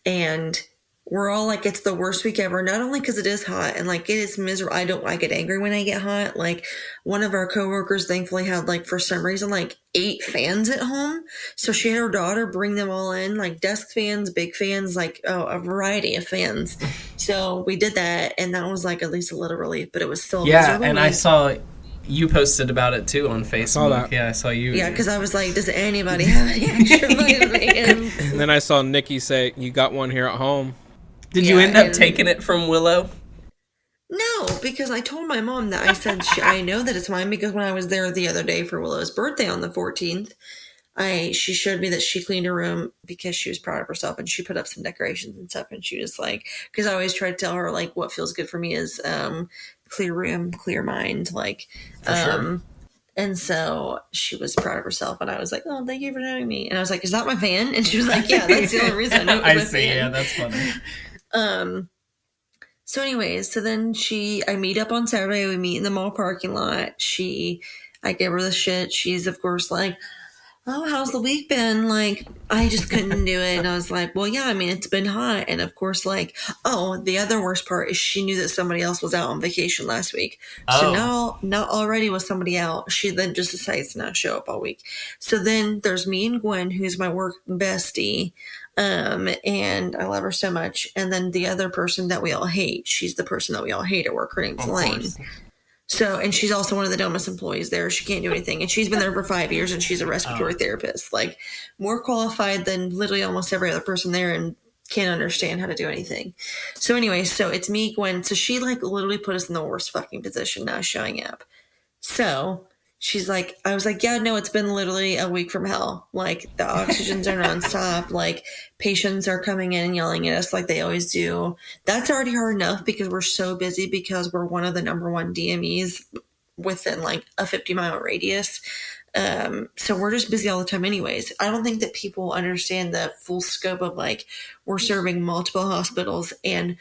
and we're all like, it's the worst week ever. Not only because it is hot and like it is miserable. I get angry when I get hot. Like one of our coworkers thankfully had like for some reason like 8 fans at home. So she had her daughter bring them all in, like desk fans, big fans, like a variety of fans. So we did that, and that was like at least a little relief, but it was still a Yeah, miserable and week. I saw you posted about it too on Facebook. saw that. Yeah, I saw you. Yeah, because I was like, does anybody have any extra vitamins? And then I saw Nikki say, "You got one here at home." Did you Yeah, end up and- taking it from Willow? No, because I told my mom that I said, I know that it's mine because when I was there the other day for Willow's birthday on the 14th, she showed me that she cleaned her room because she was proud of herself, and she put up some decorations and stuff, and she was like, because I always try to tell her like what feels good for me is clear room, clear mind, like sure. And so she was proud of herself, and I was like, oh, thank you for knowing me. And I was like, is that my fan? And she was like, yeah, that's the only reason I know it was I my see. fan. Yeah, that's funny. So anyways, so then I meet up on Saturday. We meet in the mall parking lot. I give her the shit. She's of course like, oh, how's the week been? Like, I just couldn't do it. And I was like, well, yeah, I mean, it's been hot. And of course, like, oh, the other worst part is she knew that somebody else was out on vacation last week. So now already with somebody out, she then just decides to not show up all week. So then there's me and Gwen, who's my work bestie. And I love her so much. And then the other person that we all hate, she's the person that we all hate at work. Her name's Elaine. So, and she's also one of the dumbest employees there. She can't do anything. And she's been there for 5 years, and she's a respiratory therapist, like more qualified than literally almost every other person there. And can't understand how to do anything. So anyway, so it's me, Gwen. So she like literally put us in the worst fucking position now showing up. So she's like, I was like, yeah, no, it's been literally a week from hell. Like the oxygens are nonstop. Like patients are coming in and yelling at us like they always do. That's already hard enough because we're so busy because we're one of the number one DMEs within like a 50-mile radius. So we're just busy all the time anyways. I don't think that people understand the full scope of like we're serving multiple hospitals and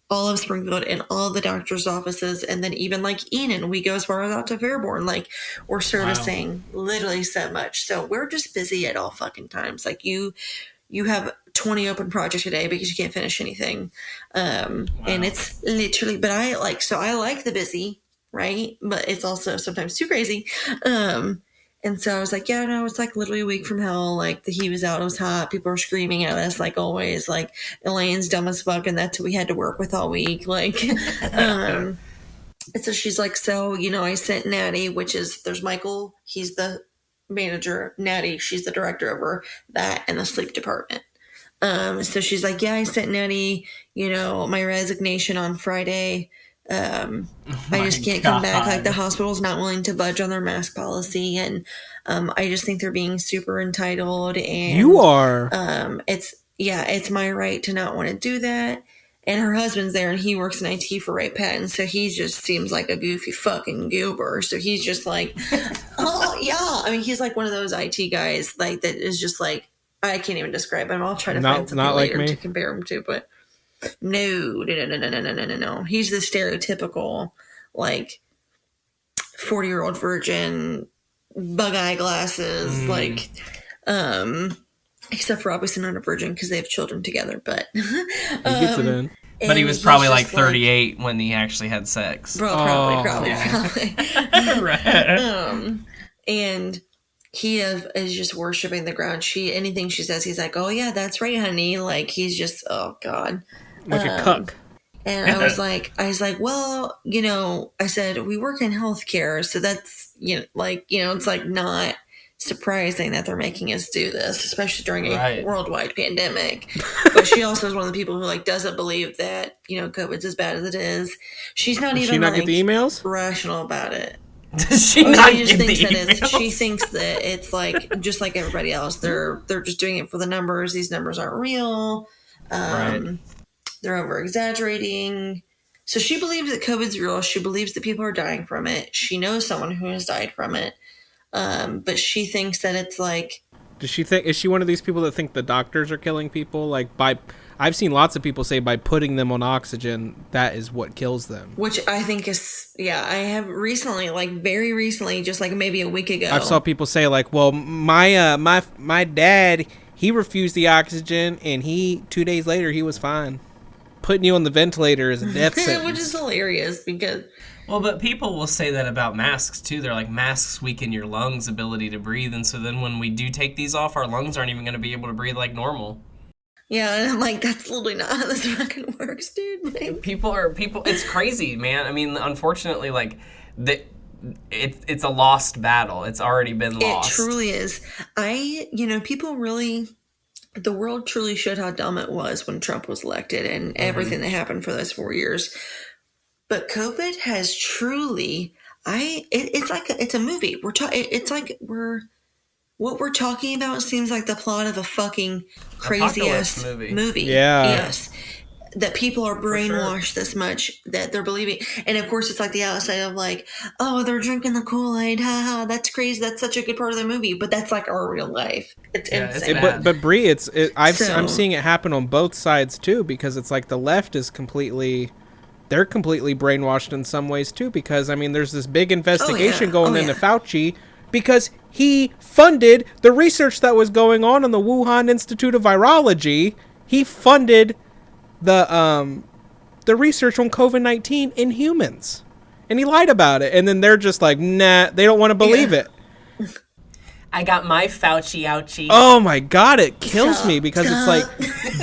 all of Springfield and all the doctor's offices, and then even like Enon, we go as far as out to Fairborn. Like we're servicing literally so much. So we're just busy at all fucking times. Like you have 20 open projects a day because you can't finish anything. And it's literally, but I like the busy, right? But it's also sometimes too crazy. And so I was like, yeah, no, it's like literally a week from hell. Like the heat was out, it was hot. People were screaming at us like always. Like Elaine's dumb as fuck, and that's what we had to work with all week. Like, and so she's like, so, you know, I sent Natty, which is, there's Michael, he's the manager. Natty, she's the director over that and the sleep department. So she's like, yeah, I sent Natty, you know, my resignation on Friday. I just can't come back. Like the hospital's not willing to budge on their mask policy, and I just think they're being super entitled. And You are. It's my right to not want to do that. And her husband's there, and he works in IT for Ray Patton, so he just seems like a goofy fucking goober. So he's just like, oh yeah. I mean, he's like one of those IT guys like that is just like, I can't even describe him. I'll try to find something later to compare him to, but. No. He's the stereotypical, like, 40-year-old virgin, bug eye glasses, like, except for obviously not a virgin because they have children together, but. He gets it in. But he was probably like 38 when he actually had sex. Bro, probably. Right. And he is just worshiping the ground. Anything she says, he's like, oh yeah, that's right, honey. Like, he's just, oh God. Like a cuck. And I was like, well, you know, I said, we work in healthcare. So that's, you know, like, you know, it's like not surprising that they're making us do this, especially during a worldwide pandemic. But she also is one of the people who like doesn't believe that, you know, COVID's as bad as it is. She's not even not like get the emails? rational about it. Does she not get the She thinks that it's like just like everybody else. They're just doing it for the numbers. These numbers aren't real. They're over exaggerating. So she believes that COVID's real. She believes that people are dying from it. She knows someone who has died from it. But she thinks that it's like. Does she think? Is she one of these people that think the doctors are killing people? Like I've seen lots of people say by putting them on oxygen, that is what kills them. Which I think is, I have recently, like very recently, just like maybe a week ago. I saw people say like, well, my dad, he refused the oxygen, and 2 days later he was fine. Putting you on the ventilator is a death sentence. Which is hilarious because. Well, but people will say that about masks too. They're like, masks weaken your lungs' ability to breathe, and so then when we do take these off, our lungs aren't even going to be able to breathe like normal. Yeah, and I'm like, that's literally not how this fucking works, dude. Like, people. It's crazy, man. I mean, unfortunately, like it's a lost battle. It's already been lost. It truly is. People really. The world truly showed how dumb it was when Trump was elected and everything that happened for those 4 years. But COVID has truly, it's a movie. What we're talking about seems like the plot of a fucking crazy ass movie. Yeah. Yes. That people are brainwashed this much that they're believing. And of course, it's like the outside of like, oh, they're drinking the Kool-Aid. Haha, that's crazy. That's such a good part of the movie. But that's like our real life. It's insane. But Bree, I'm seeing it happen on both sides too, because it's like the left is they're completely brainwashed in some ways too, because I mean, there's this big investigation going into Fauci because he funded the research that was going on in the Wuhan Institute of Virology. He funded the research on COVID-19 in humans, and he lied about it, and then they're just like, nah, they don't want to believe it. I got my Fauci ouchie. Oh my God, it kills me because it's like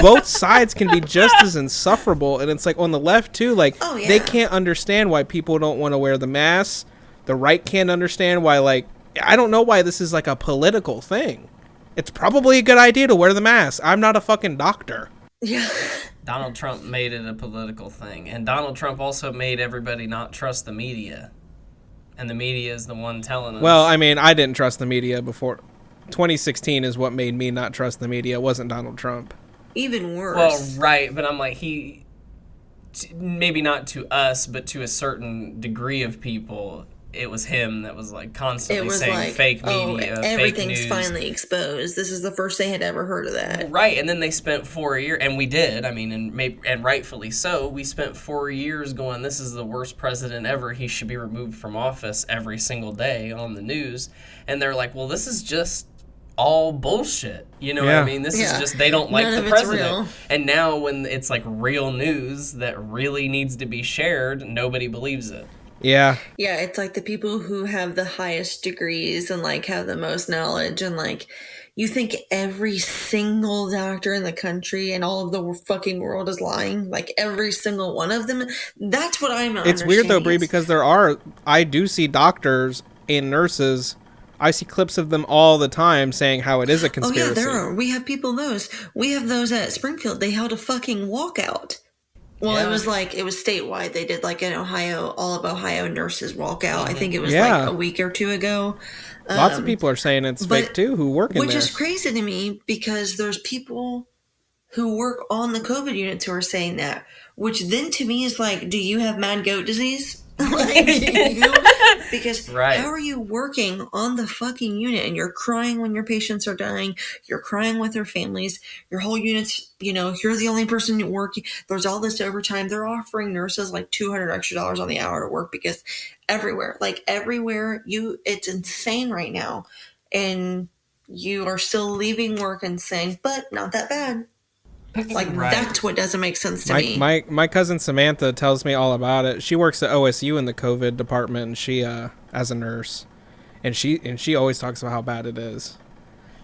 both sides can be just as insufferable, and it's like on the left too, like they can't understand why people don't want to wear the mask. The right can't understand why, like, I don't know why this is like a political thing. It's probably a good idea to wear the mask. I'm not a fucking doctor. Yeah. Donald Trump made it a political thing. And Donald Trump also made everybody not trust the media. And the media is the one telling us. Well, I mean, I didn't trust the media before. 2016 is what made me not trust the media. It wasn't Donald Trump. Even worse. Well, right, but I'm like, maybe not to us, but to a certain degree of people, it was him that was like constantly saying like, fake media, everything's fake news. Finally exposed. This is the first they had ever heard of that. Right, and then they spent 4 years, and we did. I mean, and rightfully so. We spent 4 years going, "This is the worst president ever. He should be removed from office every single day on the news." And they're like, "Well, this is just all bullshit." You know what I mean? This is just, they don't like the president. And now when it's like real news that really needs to be shared, nobody believes it. Yeah. Yeah, it's like the people who have the highest degrees and like have the most knowledge, and like you think every single doctor in the country and all of the fucking world is lying, like every single one of them. That's what I'm not It's weird though, Brie, because I do see doctors and nurses. I see clips of them all the time saying how it is a conspiracy. Oh yeah, there are. We have people we have those at Springfield. They held a fucking walkout. Well, it was statewide. They did like an all of Ohio nurses walk out. I think it was like a week or two ago. Lots of people are saying it's fake too who work in there. Which is crazy to me because there's people who work on the COVID units who are saying that. Which then to me is like, do you have mad goat disease? Because how are you working on the fucking unit and you're crying when your patients are dying, you're crying with their families, your whole unit's, you're the only person working, there's all this overtime. They're offering nurses like $200 extra on the hour to work because everywhere it's insane right now, and you are still leaving work and saying, but not that bad. Like, that's what doesn't make sense to me. My cousin Samantha tells me all about it. She works at OSU in the COVID department, and she as a nurse, and she always talks about how bad it is.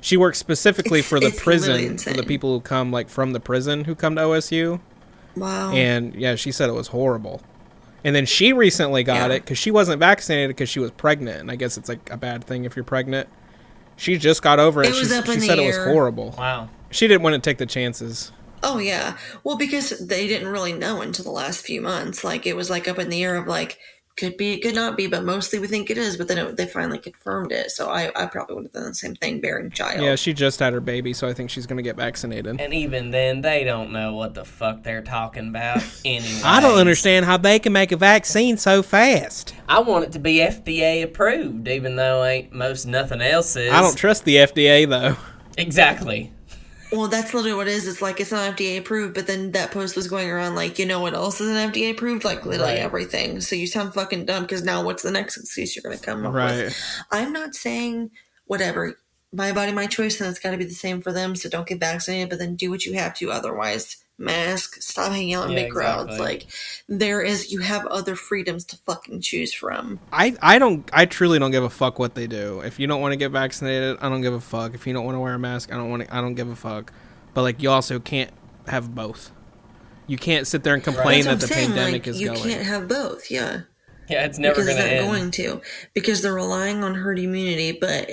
She works specifically for the prison, for the people who come like from the prison who come to OSU. Wow. And yeah, she said it was horrible. And then she recently got it because she wasn't vaccinated because she was pregnant, and I guess it's like a bad thing if you're pregnant. She just got over it. She said it was horrible. Wow. She didn't want to take the chances. Oh, yeah. Well, because they didn't really know until the last few months. Like, it was like up in the air of like, could be, it could not be, but mostly we think it is. But then they finally confirmed it. So I probably would have done the same thing bearing child. Yeah, she just had her baby, so I think she's going to get vaccinated. And even then, they don't know what the fuck they're talking about anyway. I don't understand how they can make a vaccine so fast. I want it to be FDA approved, even though ain't most nothing else is. I don't trust the FDA, though. Exactly. Well, that's literally what it is. It's like, it's not FDA approved, but then that post was going around like, you know what else isn't FDA approved? Like, literally everything. So you sound fucking dumb, because now what's the next excuse you're going to come up with? I'm not saying whatever. My body, my choice, and it's got to be the same for them, so don't get vaccinated, but then do what you have to otherwise. Mask, stop hanging out in big crowds. Like, you have other freedoms to fucking choose from. I truly don't give a fuck what they do. If you don't want to get vaccinated, I don't give a fuck. If you don't want to wear a mask, I don't give a fuck. But like, you also can't have both. You can't sit there and complain that the pandemic is going. You can't have both, yeah. Yeah, it's never going to end. Because it's not going to. Because they're relying on herd immunity, but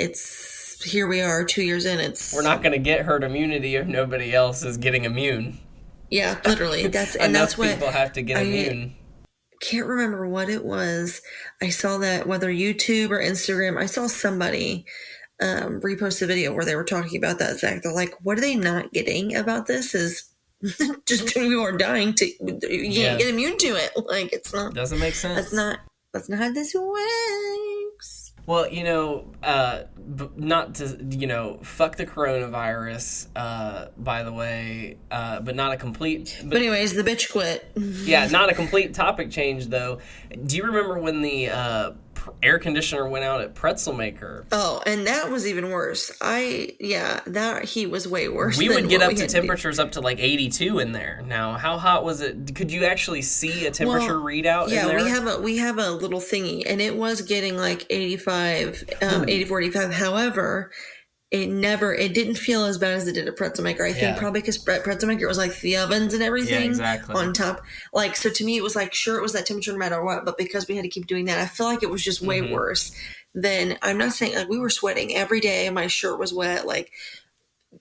here we are 2 years in, we're not going to get herd immunity if nobody else is getting immune. Yeah, literally. That's what people have to get immune. Can't remember what it was. I saw that whether YouTube or Instagram, I saw somebody repost a video where they were talking about that exact. They're like, what are they not getting about this is just people are dying to you can't get immune to it. Like, it's not, doesn't make sense. That's not how this works. Well, not to, fuck the coronavirus, by the way, but not a complete... But anyways, the bitch quit. Yeah, not a complete topic change, though. Do you remember when the air conditioner went out at Pretzel Maker? Oh, and that was even worse. That heat was way worse. We would get up to temperatures up to like 82 in there. Now, how hot was it? Could you actually see a temperature readout in there? Yeah, we have a little thingy, and it was getting like 85, 84, 85. However, it didn't feel as bad as it did at Pretzel Maker. I think probably because Pretzel Maker was like the ovens and everything on top. Like, so to me, it was like, sure, it was that temperature no matter what, but because we had to keep doing that, I feel like it was just way worse than, I'm not saying, like, we were sweating every day. My shirt was wet. Like,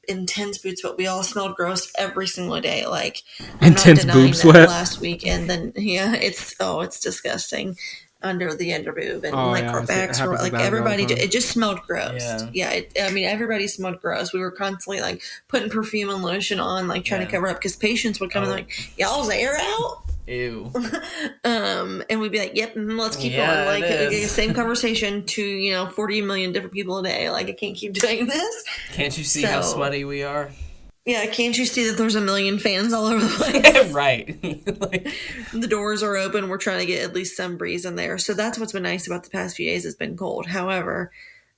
intense boots, but we all smelled gross every single day. Like, I'm Intense not denying boob that sweat. last week, and then it's disgusting under the underboob, and Oh, like yeah, our it backs were happens like with Abigail all the everybody. time. It just smelled gross. Yeah. I mean, everybody smelled gross. We were constantly like putting perfume and lotion on, like trying to cover up because patients would come and like, y'all's air out. Ew. And we'd be like, yep, let's keep Yeah, going. Like, it is. same conversation to 40 million different people a day. Like, I can't keep doing this. Can't you see how So- sweaty we are? Yeah, can't you see that there's a million fans all over the place? Right. Like, The doors are open. We're trying to get at least some breeze in there. So that's what's been nice about the past few days. It's been cold. However,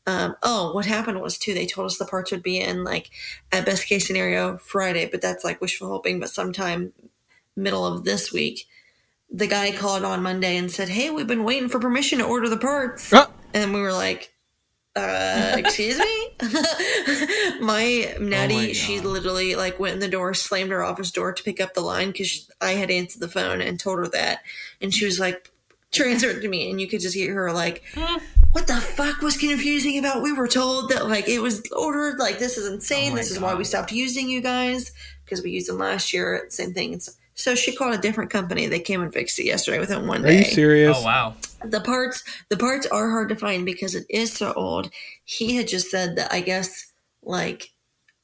what happened was too, they told us the parts would be in like at best case scenario Friday, but that's like wishful hoping. But sometime middle of this week, the guy called on Monday and said, "Hey, we've been waiting for permission to order the parts." And we were like, excuse me? My natty, my she God. literally like went in the door, slammed her office door to pick up the line because I had answered the phone and told her that. And she was like, transferred to me. And you could just hear her like, what the fuck was confusing about? We were told that like it was ordered. Like, this is insane. Oh my This is why we God. stopped using you guys because we used them last year. Same thing. So she called a different company. They came and fixed it yesterday within one Are day. you serious? oh wow. The parts are hard to find because it is so old. He had just said that I guess like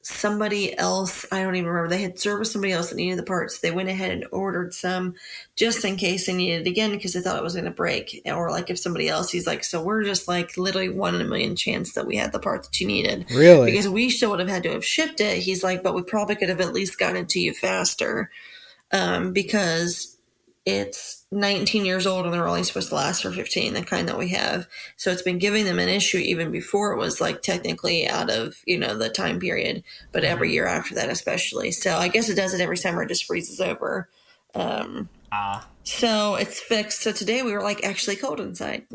somebody else, I don't even remember, they had serviced somebody else that needed the parts. They went ahead and ordered some just in case they needed it again because they thought it was going to break. Or like if somebody else, he's like, so we're just like literally 1 in a million chance that we had the parts that you needed. Really? Because we still would have had to have shipped it. He's like, but we probably could have at least gotten it to you faster. Because it's 19 years old and they're only supposed to last for 15, the kind that we have. So it's been giving them an issue even before it was like technically out of, the time period, but every year after that, especially. So I guess it does it every summer. It just freezes over. So it's fixed. So today we were like actually cold inside.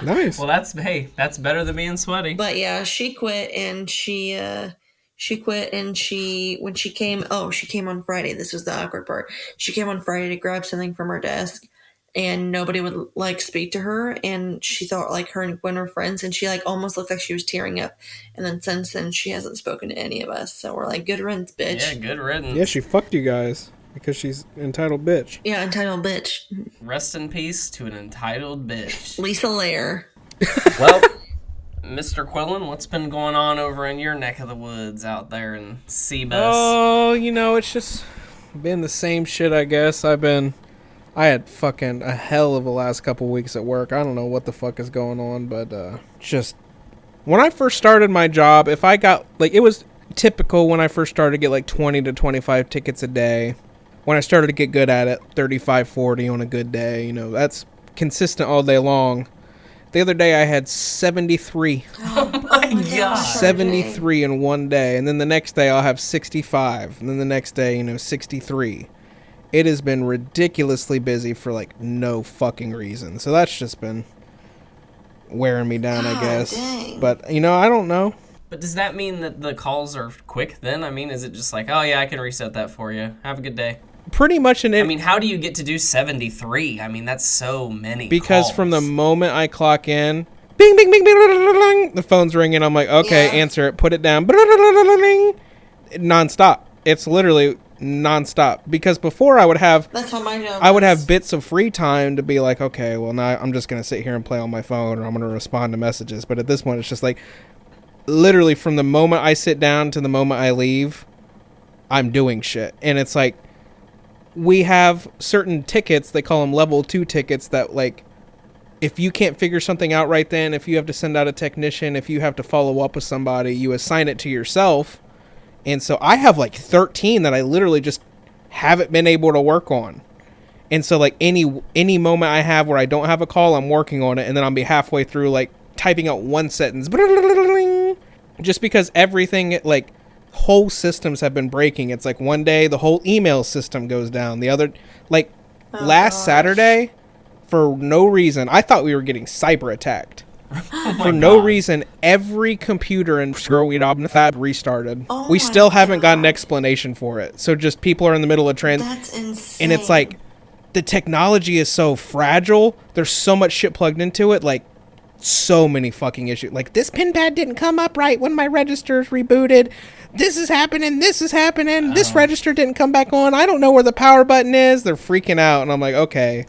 Nice. Well, that's better than being sweaty. But yeah, she quit and when she came on Friday. This was the awkward part. She came on Friday to grab something from her desk and nobody would like speak to her. And she thought like her and Gwen were friends and she like almost looked like she was tearing up. And then since then she hasn't spoken to any of us. So we're like, good riddance, bitch. Yeah, good riddance. Yeah, she fucked you guys because she's an entitled bitch. Yeah, entitled bitch. Rest in peace to an entitled bitch. Lisa Lair. Well, Mr. Quillen, what's been going on over in your neck of the woods out there in Seabus? Oh, it's just been the same shit, I guess. I had fucking a hell of a last couple weeks at work. I don't know what the fuck is going on, but just when I first started my job, if I got like, it was typical when I first started to get like 20 to 25 tickets a day. When I started to get good at it, 35, 40 on a good day, that's consistent all day long. The other day I had 73. Oh my God. 73 in one day, and then the next day I'll have 65, and then the next day 63. It has been ridiculously busy for like no fucking reason, so that's just been wearing me down, I guess. dang. But I don't know. But does that mean that the calls are quick then? I mean, is it just like, oh yeah, I can reset that for you. Have a good day. Pretty much I mean, how do you get to do 73? I mean, that's so many because calls. from the moment I clock in, bing bing bing bing, bing, bing, bing, the phone's ringing. I'm like, okay, Yeah. answer it, put it down, bing, bing, bing, bing, bing, nonstop. It's literally nonstop. Because before I would have That's how my job I would is. have bits of free time to be like, okay, well, now I'm just going to sit here and play on my phone or I'm going to respond to messages. But at this point, it's just like, literally from the moment I sit down to the moment I leave, I'm doing shit. And it's like, we have certain tickets, they call them level 2 tickets, that like, if you can't figure something out right then, if you have to send out a technician, if you have to follow up with somebody, you assign it to yourself. And so I have like 13 that I literally just haven't been able to work on. And so like any moment I have where I don't have a call, I'm working on it, and then I'll be halfway through like typing out one sentence. Just because everything, like, whole systems have been breaking. It's like one day the whole email system goes down. The other, like, last Saturday, for no reason, I thought we were getting cyber attacked. For no reason, every computer in Fab restarted. Oh We my still haven't got an God. explanation for it. So just people are in the middle of That's insane. and it's like, the technology is so fragile. There's so much shit plugged into it. Like, so many fucking issues. Like, this pin pad didn't come up right when my registers rebooted. this is happening, this register didn't come back on, I don't know where the power button is. They're freaking out, and I'm like, okay.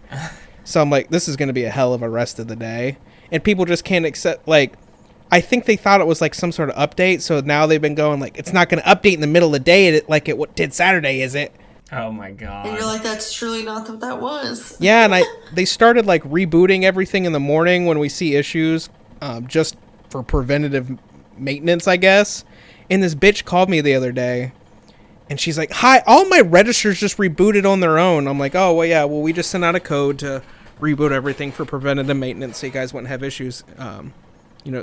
So I'm like, this is going to be a hell of a rest of the day. And people just can't accept, like, I think they thought it was like some sort of update, so now they've been going like, it's not going to update in the middle of the day like it did Saturday, is it? Oh my god. And you're like, that's truly not what that was. Yeah, and they started like rebooting everything in the morning when we see issues, just for preventative maintenance, I guess. And this bitch called me the other day, and she's like, hi, all my registers just rebooted on their own. I'm like, oh, well, yeah, well, we just sent out a code to reboot everything for preventative maintenance so you guys wouldn't have issues,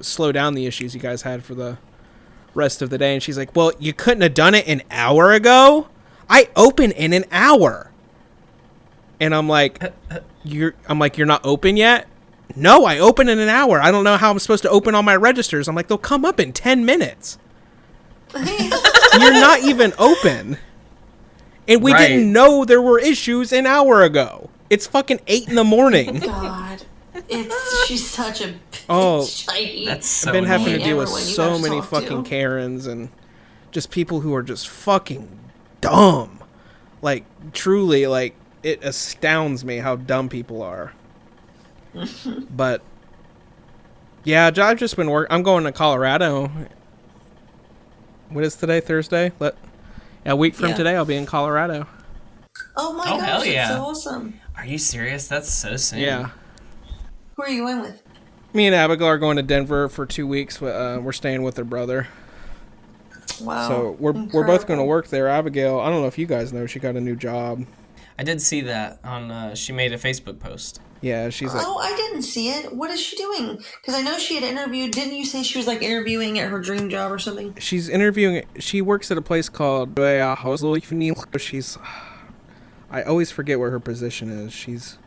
slow down the issues you guys had for the rest of the day. And she's like, well, you couldn't have done it an hour ago? I open in an hour. And I'm like, you're not open yet? No, I open in an hour. I don't know how I'm supposed to open all my registers. I'm like, they'll come up in 10 minutes. You're not even open. And we didn't know there were issues an hour ago. It's fucking 8 in the morning. God. She's such a bitch. Oh, that's so I've been having to annoying. deal with Everyone you so gotta many talk fucking to. Karens and just people who are just fucking dumb. Like, truly, like, it astounds me how dumb people are. But, yeah, I've just been I'm going to Colorado. What is today? Thursday? A week from today, I'll be in Colorado. Oh my Oh, gosh, hell yeah. that's so awesome. Are you serious? That's so soon. Yeah. Who are you going with? Me and Abigail are going to Denver for 2 weeks. We're staying with her brother. Wow. So we're both going to work there. Abigail, I don't know if you guys know, she got a new job. I did see that on. She made a Facebook post. Yeah, she's like. Oh, I didn't see it. What is she doing? Because I know she had interviewed. Didn't you say she was like interviewing at her dream job or something? She's interviewing. She works at a place called. She's. I always forget what her position is. She's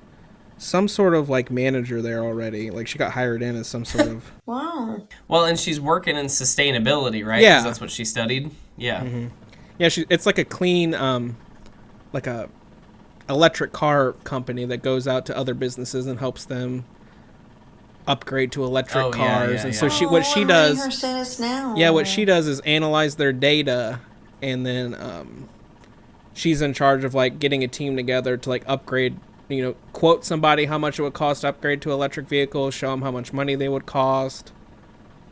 some sort of like manager there already. Like she got hired in as some sort of. Wow. Well, and she's working in sustainability, right? Yeah. 'Cause that's what she studied. Yeah. Mm-hmm. Yeah, it's like a clean, like a electric car company that goes out to other businesses and helps them upgrade to electric cars. And so what she I'm does. reading her status now. Yeah, what she does is analyze their data, and then she's in charge of like getting a team together to like upgrade. Quote somebody how much it would cost to upgrade to electric vehicles, show them how much money they would cost,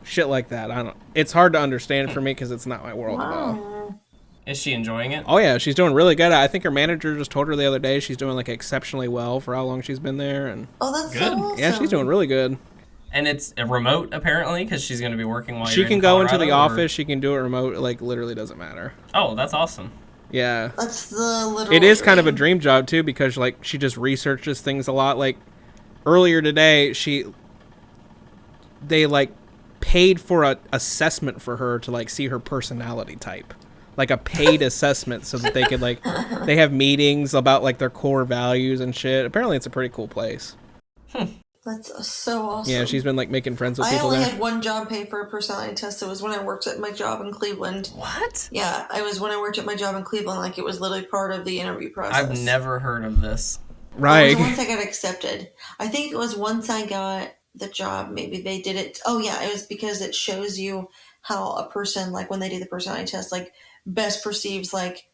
shit like that. I don't. It's hard to understand for me because it's not my world at all. Is she enjoying it? Oh yeah, she's doing really good. I think her manager just told her the other day she's doing like exceptionally well for how long she's been there, and Oh, that's Good. so awesome. yeah, she's doing really good. And it's a remote apparently because she's going to be working while She you're can in go into Colorado, the or- office. She can do it remote. Like literally doesn't matter. Oh, that's awesome. Yeah. That's the literal It is kind of a dream. dream job too because like she just researches things a lot. Like earlier today, they like paid for a assessment for her to like see her personality type, like a paid assessment so that they could like they have meetings about like their core values and shit. Apparently, it's a pretty cool place. That's so awesome. Yeah, she's been like making friends with I people only there. had one job pay for a personality test. It was when I worked at my job in Cleveland. What? Yeah, I was when I worked at my job in Cleveland. Like it was literally part of the interview process. I've never heard of this. It Right. was once I got accepted. I think it was once I got the job. Maybe they did it. Oh yeah, it was because it shows you how a person, like when they do the personality test, like best perceives like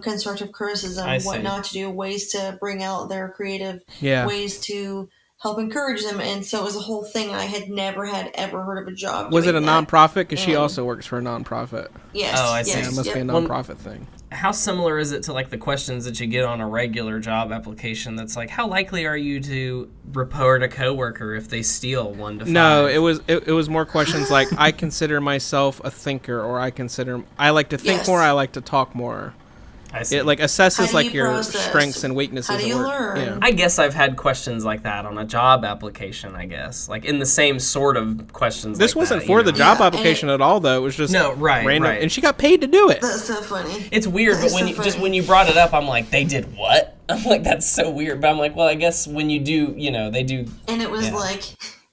constructive criticism, I what see. not to do, ways to bring out their creative, Yeah. ways to help encourage them. And so it was a whole thing. I had never ever heard of a job. Was it a doing that. nonprofit? Because she And- also works for a nonprofit. Yes. Oh, I see. Yeah, Yes, it must be a yep. nonprofit thing. How similar is it to like the questions that you get on a regular job application? That's like, how likely are you to report a coworker if they steal 1 to 5? No, it was more questions like I consider myself a thinker, or I like to think Yes. more, I like to talk more. I see. It like How assesses do like you your process? strengths and weaknesses. How do at you work. learn? Yeah. I guess I've had questions like that on a job application, I guess. Like in the same sort of questions This like wasn't that, for you the know? job Yeah, and application at all, though. It was just No, right, random, right. and she got paid to do it. That's so funny. It's weird, but That's when so you, just funny. when you brought it up, I'm like, they did what? I'm like, that's so weird. But I'm like, well, I guess when you do, they do. And it was Yeah. like,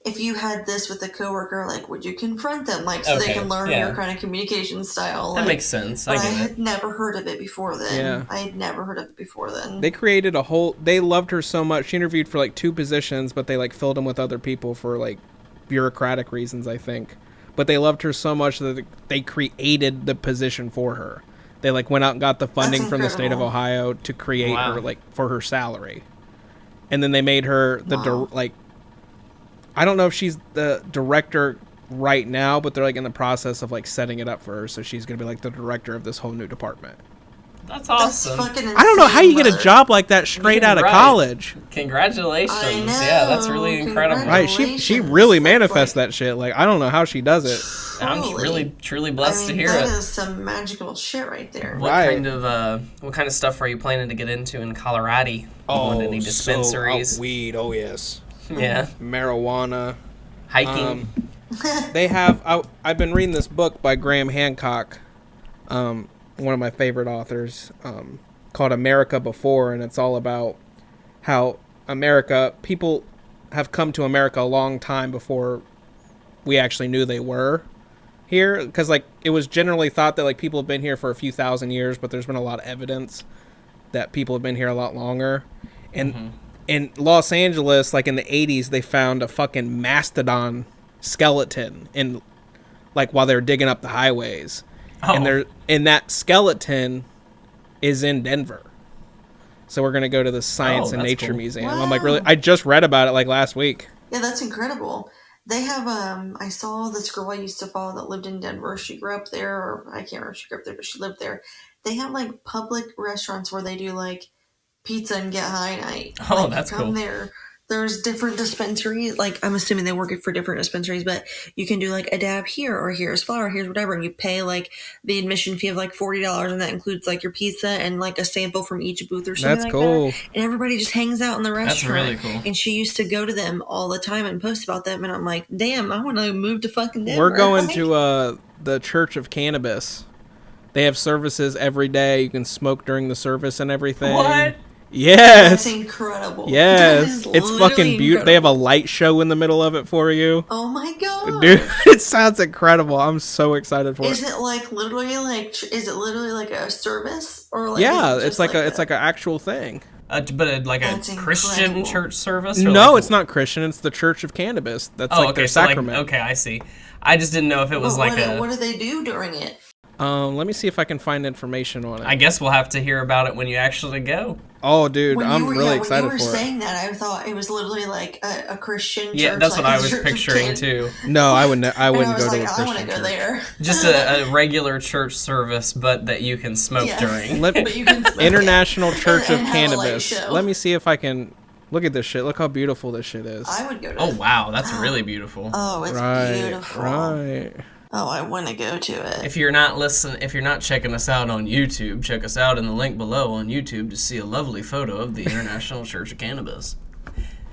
if you had this with a coworker, like, would you confront them? Like, so Okay, they can learn yeah. your kind of communication style. That like, makes sense. I But I get it. had never heard of it before then. Yeah. I had never heard of it before then. They created they loved her so much. She interviewed for like 2 positions, but they like filled them with other people for like bureaucratic reasons, I think. but they loved her so much that they created the position for her. They like went out and got the funding from the state of Ohio to create her like for her salary, and then they made her the I don't know if she's the director right now, but they're like in the process of like setting it up for her, so she's gonna be like the director of this whole new department. That's awesome. That's fucking insane, I don't know how you get a job like that straight out of college. Congratulations. I know. Yeah, that's really incredible. Right, she really manifests that shit. Like, I don't know how she does it. I'm really truly blessed to hear that it. That is some magical shit right there. What kind of stuff are you planning to get into in Colorado? Going to any dispensaries? Weed, oh yes. Yeah. Marijuana. Hiking. They have. I've been reading this book by Graham Hancock, one of my favorite authors, called America Before, and it's all about how people have come to America a long time before we actually knew they were here, because like it was generally thought that like people have been here for a few thousand years, but there's been a lot of evidence that people have been here a lot longer. And in Los Angeles, like in the 80s, they found a fucking mastodon skeleton in like while they were digging up the highways. And that skeleton is in Denver. So we're gonna go to the Science and Nature Museum. Wow. I'm like, really? I just read about it like last week. Yeah, that's incredible. They have I saw this girl I used to follow that lived in Denver. She grew up there, or I can't remember if she grew up there, but she lived there. They have like public restaurants where they do like pizza and get high night. Oh, like, that's come cool. There. There's different dispensaries. Like, I'm assuming they work for different dispensaries, but you can do like a dab here, or here's flour, here's whatever, and you pay like the admission fee of like $40, and that includes like your pizza and like a sample from each booth or something. That's cool. That. And everybody just hangs out in the restaurant. That's really cool. And she used to go to them all the time and post about them, and I'm like, damn, I want to move to fucking Denver. We're going to the Church of Cannabis. They have services every day. You can smoke during the service and everything. What? Yes. That's incredible. Yes. It's fucking beautiful. They have a light show in the middle of it for you. Oh my god. Dude, it sounds incredible. I'm so excited for it. Is it literally like a service, or like yeah, it's like an actual thing. But like a Christian church service? Or no, it's not Christian. It's the Church of Cannabis. That's their sacrament. Okay, I see. I just didn't know if it was what do they do during it? Let me see if I can find information on it. I guess we'll have to hear about it when you actually go. Oh, dude, I'm really excited for it. When you were saying that, I thought it was literally like a Christian church. Yeah, that's what I was picturing too. No, I wouldn't go to a Christian I want to go there. Just a regular church service, but that you can smoke during. International Church of Cannabis. Let me see if I can... Look at this shit. Look how beautiful this shit is. I would go to Oh, wow. That's really beautiful. Oh, it's beautiful. Right. Oh, I want to go to it. If you're not checking us out on YouTube, check us out in the link below on YouTube to see a lovely photo of the International Church of Cannabis.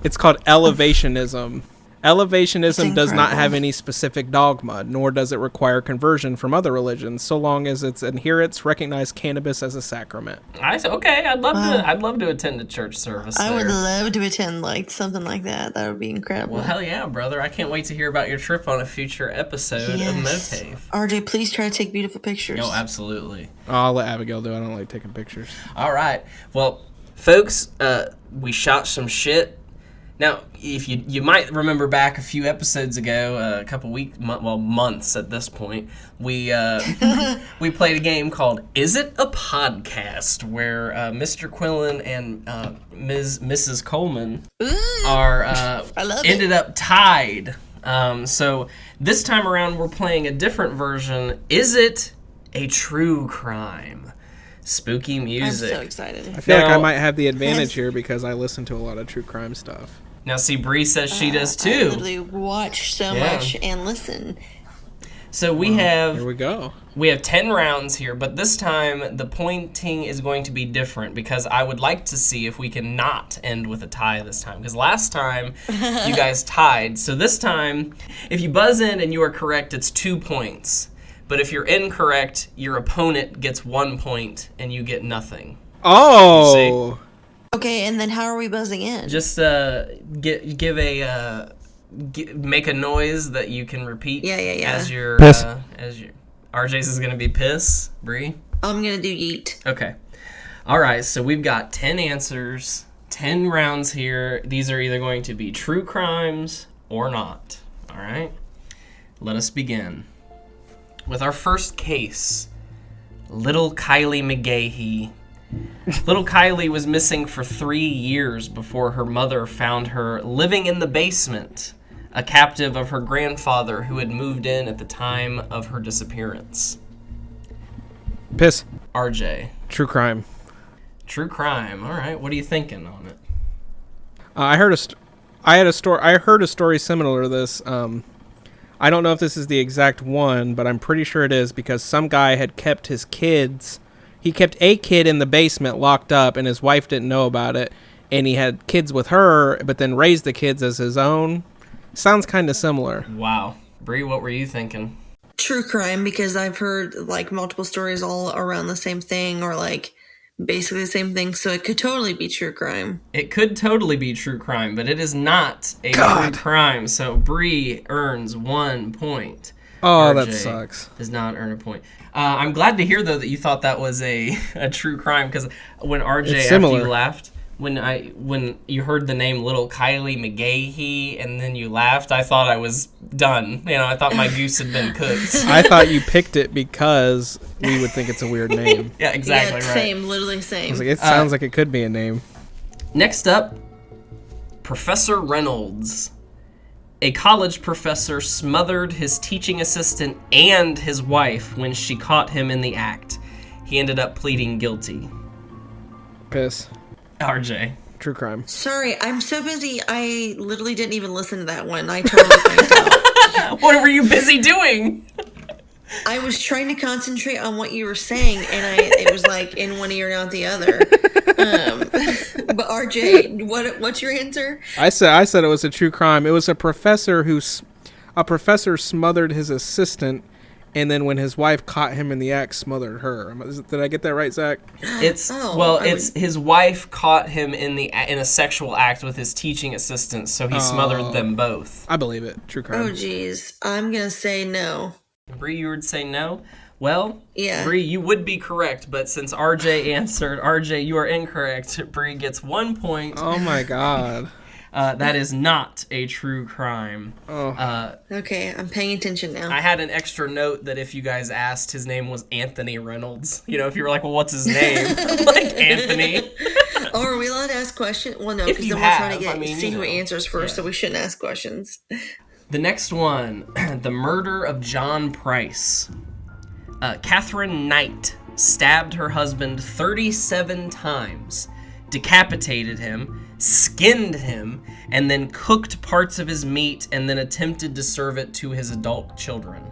It's called Elevationism. Elevationism does not have any specific dogma, nor does it require conversion from other religions, so long as its adherents recognize cannabis as a sacrament. I'd love to attend a church service. I would love to attend like something like that. That would be incredible. Well, hell yeah, brother! I can't wait to hear about your trip on a future episode of MOATAIF. RJ, please try to take beautiful pictures. Oh, absolutely. I'll let Abigail do it. I don't like taking pictures. All right. Well, folks, we shot some shit. Now, if you might remember back a few episodes ago, a couple months at this point, we played a game called Is It a Podcast, where Mr. Quillen and Mrs. Coleman ended up tied. So this time around, we're playing a different version. Is it a true crime? Spooky music. I'm so excited. I feel like I might have the advantage here because I listen to a lot of true crime stuff. Now, see, Bree says she does too. I literally watch so much and listen. So here we go. We have 10 rounds here, but this time the pointing is going to be different because I would like to see if we can not end with a tie this time. Because last time you guys tied. So this time, if you buzz in and you are correct, it's 2 points. But if you're incorrect, your opponent gets 1 point and you get nothing. Oh. Okay, and then how are we buzzing in? Just make a noise that you can repeat. Yeah. As your piss. RJ's is gonna be piss. Bree. I'm gonna do yeet. Okay. All right. So we've got 10 answers, 10 rounds here. These are either going to be true crimes or not. All right. Let us begin. With our first case, little Kylie McGahee. Little Kylie was missing for 3 years before her mother found her living in the basement, a captive of her grandfather who had moved in at the time of her disappearance. Piss. RJ. True crime. True crime. All right. What are you thinking on it? I heard a story similar to this. I don't know if this is the exact one, but I'm pretty sure it is because some guy had kept his kids. He kept a kid in the basement locked up, and his wife didn't know about it. And he had kids with her, but then raised the kids as his own. Sounds kind of similar. Wow. Bree, what were you thinking? True crime, because I've heard like multiple stories all around the same thing, or like basically the same thing, so it could totally be true crime. It could totally be true crime, but it is not a true crime. So Bree earns 1 point. Oh, RJ that sucks. Does not earn a point. I'm glad to hear though that you thought that was a true crime, because when RJ, after you laughed, when you heard the name Little Kylie McGahee and then you laughed, I thought I was done. You know, I thought my goose had been cooked. I thought you picked it because we would think it's a weird name. Yeah, exactly. Yeah, right. Same, literally same. I was like, it sounds like it could be a name. Next up, Professor Reynolds. A college professor smothered his teaching assistant and his wife when she caught him in the act. He ended up pleading guilty. Piss. RJ. True crime. Sorry, I'm so busy. I literally didn't even listen to that one. I totally blanked out. What were you busy doing? I was trying to concentrate on what you were saying, and it was like in one ear and out the other. But RJ, what's your answer? I said it was a true crime. It was a professor smothered his assistant, and then when his wife caught him in the act, smothered her. Did I get that right, Zach? His wife caught him in a sexual act with his teaching assistant, so he smothered them both. I believe it. True crime. Oh, geez. I'm going to say no. Bree, you would say no? Well, yeah. Bree, you would be correct, but since RJ answered, RJ, you are incorrect. Bree gets 1 point. Oh my god. That is not a true crime. Oh. Okay, I'm paying attention now. I had an extra note that if you guys asked, his name was Anthony Reynolds. You know, if you were like, well, what's his name? Like, Anthony. Oh, are we allowed to ask questions? Well, no, because then we're trying to see who answers first, so we shouldn't ask questions. The next one, the murder of John Price. Catherine Knight stabbed her husband 37 times, decapitated him, skinned him, and then cooked parts of his meat and then attempted to serve it to his adult children.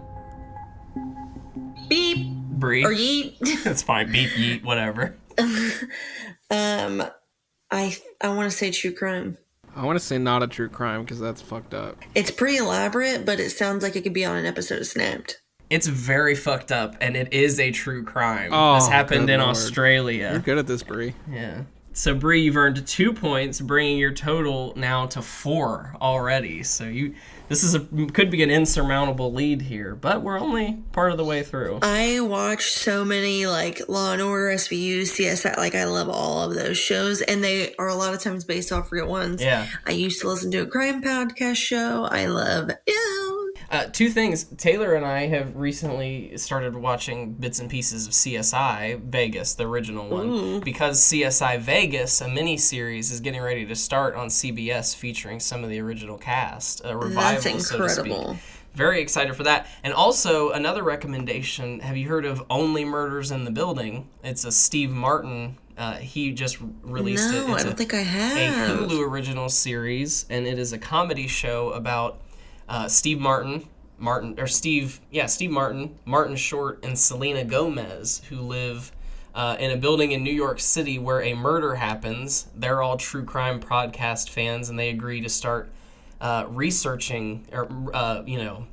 Beep. Bree. Or yeet. It's fine. Beep, yeet, whatever. I want to say true crime. I want to say not a true crime because that's fucked up. It's pretty elaborate, but it sounds like it could be on an episode of Snapped. It's very fucked up, and it is a true crime. Oh, this happened in Lord. Australia. You're good at this, Bree. Yeah. So, Bree, you've earned 2 points, bringing your total now to 4 already. So could be an insurmountable lead here, but we're only part of the way through. I watch so many like Law and Order, SVU, CSI. Like I love all of those shows, and they are a lot of times based off real ones. Yeah. I used to listen to a crime podcast show. I love it. 2 things. Taylor and I have recently started watching bits and pieces of CSI Vegas, the original one, Ooh. because CSI Vegas, a mini-series, is getting ready to start on CBS featuring some of the original cast. A revival, That's incredible. so to speak. Very excited for that. And also, another recommendation, have you heard of Only Murders in the Building? It's a Steve Martin. He just released it. No, It's I don't think I a have. Hulu original series, and it is a comedy show about Steve Martin, Martin Short, and Selena Gomez, who live in a building in New York City where a murder happens. They're all true crime podcast fans, and they agree to start researching or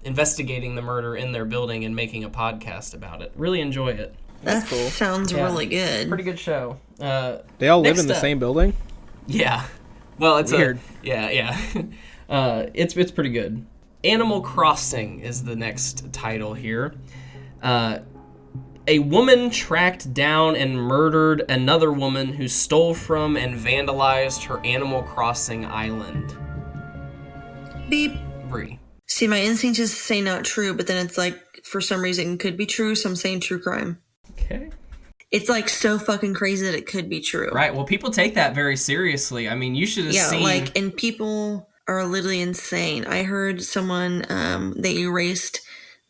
investigating the murder in their building and making a podcast about it. Really enjoy it. That sounds really good. Pretty good show. They all live in the same building? Yeah. Well, it's weird. Yeah. It's pretty good. Animal Crossing is the next title here. A woman tracked down and murdered another woman who stole from and vandalized her Animal Crossing island. Beep. Bree. See, my instinct is to say not true, but then it's like, for some reason, it could be true, so I'm saying true crime. Okay. It's like so fucking crazy that it could be true. Right. Well, people take that very seriously. I mean, you should have seen. Yeah, like, and people are literally insane. I heard someone, they erased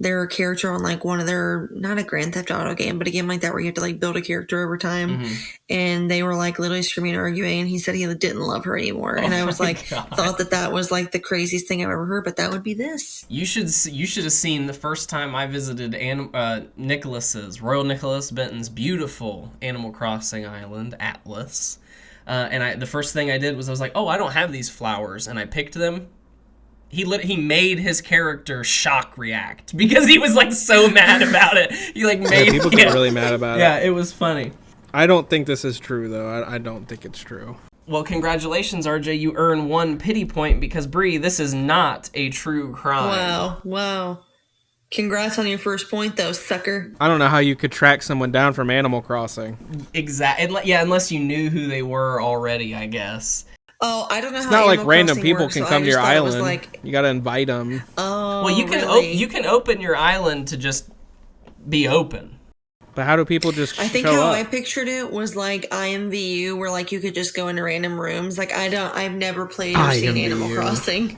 their character on like one of their, not a Grand Theft Auto game, but a game like that where you have to like build a character over time. And they were like literally screaming and arguing, and he said he didn't love her anymore. And I was like, thought that was like the craziest thing I've ever heard, but that would be this. You should have seen the first time I visited Royal Nicholas Benton's beautiful Animal Crossing island, Atlas. And the first thing I did was I was like, oh, I don't have these flowers, and I picked them. He made his character shock react because he was like so mad about it. He like made people get really mad about it. Yeah, it was funny. I don't think this is true though. I don't think it's true. Well, congratulations, RJ. You earn 1 pity point because Bree, this is not a true crime. Wow. Congrats on your first point though, sucker. I don't know how you could track someone down from Animal Crossing. Exactly. Yeah, unless you knew who they were already, I guess. Oh, I don't know how it's not like random Crossing people works, can so come I to your just thought it was island. like, You gotta invite them. oh, Well, you can really? you can open your island to just be open. But how do people just I think show how up? I pictured it was like IMVU, where like you could just go into random rooms. Like I've never played or seen Animal Crossing,